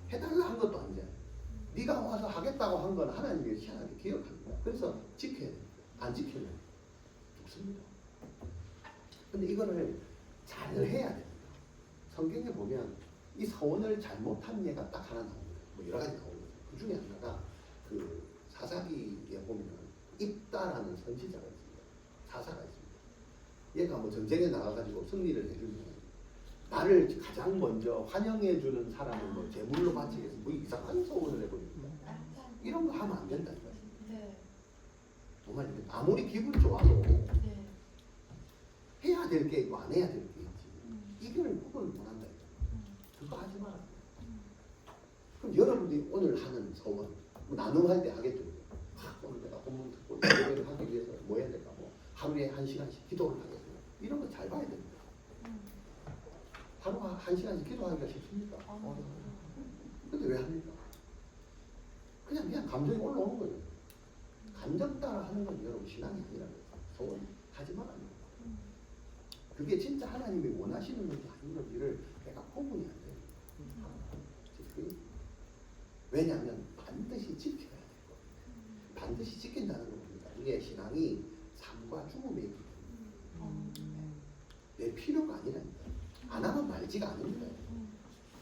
해달라 한 것도 아니잖아요. 네가 와서 하겠다고 한 건 하나님이 희한하게 기억합니다. 그래서 지켜야 돼요. 안 지키면 죽습니다. 근데 이거를 잘 해야 됩니다. 성경에 보면 이 서원을 잘못한 예가 딱 하나 나옵니다. 뭐 여러 가지 나오거든요. 그 중에 하나가 그 사사기에 보면 입다라는 선지자가 있습니다. 사사가 있습니다. 얘가 뭐 전쟁에 나가가지고 승리를 해주면 나를 가장 먼저 환영해주는 사람을 뭐 제물로 바치겠어. 뭐 이상한 소원을 해버립니다. 이런 거 하면 안 된다니까요. 네. 정말 아무리 기분 좋아도 네. 해야 될 게 있고 안 해야 될 게 있지. 이걸 구분을 못한다. 그거 하지 마라. 그럼 여러분들이 오늘 하는 소원 뭐 나눔할 때 하겠죠. 오늘 내가 본문 듣고 예배를 하기 위해서 뭐 해야 될까? 뭐 하루에 1시간씩 기도를 하겠습니다. 이런 거 잘 봐야 됩니다. 하루 1시간씩 기도하기가 쉽습니까? 근데 왜 합니까? 그냥 감정이 올라오는 거예요. 감정 따라 하는 건 여러분 신앙이 아니라는 거예요. 소원 하지 말아요. 그게 진짜 하나님이 원하시는 건지 아닌 건지를 내가 구분이 안 돼요. 왜냐하면 반드시 지켜야 될 거예요. 반드시 지킨다는 겁니다. 이게 신앙이 삶과 죽음의 얘기입니다. 내 필요가 아니랍니다. 안 하면 말지가 아닙니다.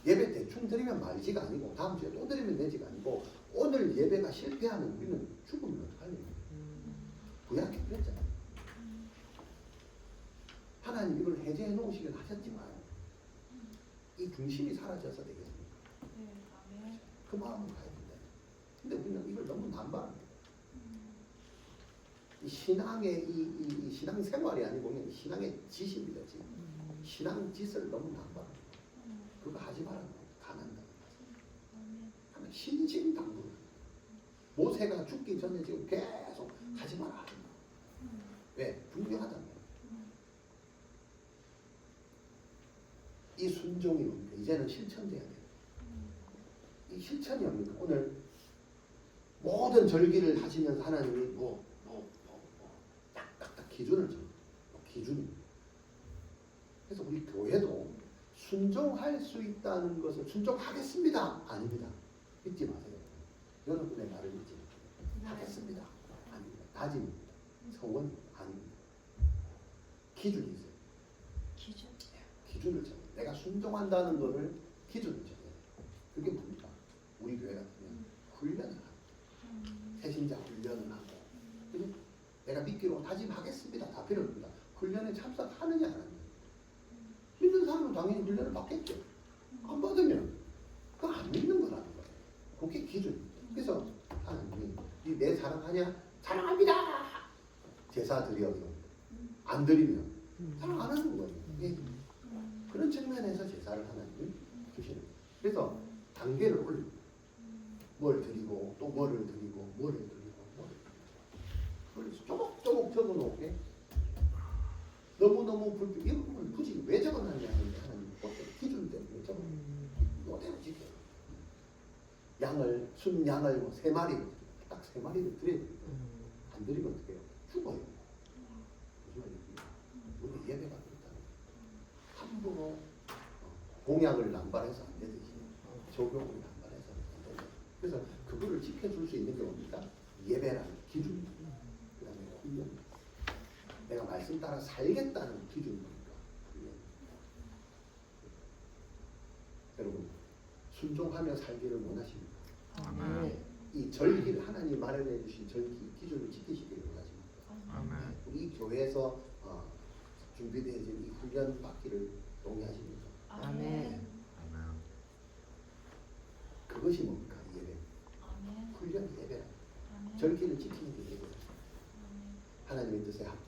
예배 대충 드리면 말지가 아니고 다음 주에 또 드리면 되지가 아니고 오늘 예배가 실패하면 우리는 죽으면 어떡하냐. 구약에 그랬잖아요. 하나님 이걸 해제해 놓으시긴 하셨지만 이 중심이 사라져서 되겠습니까? 네, 아멘. 그 마음을 가야 된다. 근데 우리는 이걸 너무 남발합니다. 이 신앙의 이 신앙 생활이 아니고 그냥 신앙의 짓입니다. 짓. 신앙 짓을 너무 남발합니다. 그거 하지 말라고 가난다. 아멘. 하면 신신당부. 모세가 죽기 전에 지금 계속 하지 마라 하지 마. 왜? 분명하단 말이에요. 이 순종이 뭡니까? 이제는 실천돼야 돼요. 이 실천이 뭡니까? 오늘 모든 절기를 하시면서 하나님이 딱딱딱 기준을 정해요. 기준입니다. 그래서 우리 교회도 순종할 수 있다는 것을 순종하겠습니다. 아닙니다. 믿지 마세요. 여러분의 말을 믿지 마세요. 하겠습니다. 아닙니다. 다짐입니다. 소원 아닙니다. 기준이 있어요. 기준. 기준을 정해요. 내가 순종한다는 것을 기준을 정해요. 그게 뭡니까? 우리 교회 같으면 훈련을 하고 새신자 훈련을 하고 그죠? 내가 믿기로 다짐하겠습니다. 다 필요 없습니다. 훈련에 참석하느냐 안 하느냐. 믿는 사람은 당연히 훈련을 받겠죠. 안 받으면 그거 안 믿는 거라는 거예요. 그게 기준입니다. 그래서 하나님이 내 사랑하냐? 사랑합니다. 제사 드려 안 드리면 사랑 안 하는 거예요. 예. 그런 측면에서 제사를 하나님이 주시는 거예요. 그래서 단계를 올립니다. 뭘 드리고 또 뭐를 드리고 뭐를 드리고 뭐를 드리고 그걸 조목조목 적어놓게 너무너무 이런 걸 굳이 왜 적어놨냐 하는데 하나님 기준 때문에 적어놓은 이대로 지켜요. 양을 순양을 뭐 3마리 딱 3마리를 드려야 돼요. 안 드리면 어떻게 해요? 죽어요. 무슨 말이에요? 우리 예배가 그렇다. 함부로 공약을 남발해서 안 되듯이 적용을 남발해서 안 된다. 그래서 그거를 지켜줄 수 있는 게 뭡니까? 예배라는 기준입니다. 그 다음에 훈련. 내가 말씀 따라 살겠다는 기준입니까? 여러분 순종하며 살기를 원하십니까? 아멘. 이 절기를 하나님 마련해 주신 절기 기준을 지키시기를 원하십니까? 아멘. 우리 교회에서 준비되어진 이 훈련 받기를 동의하십니까? 아멘. 그것이 뭡니까? 예배. 아멘. 훈련 예배라. 아멘. 절기를 지키는 게 예배다. 아멘. 하나님의 뜻에 합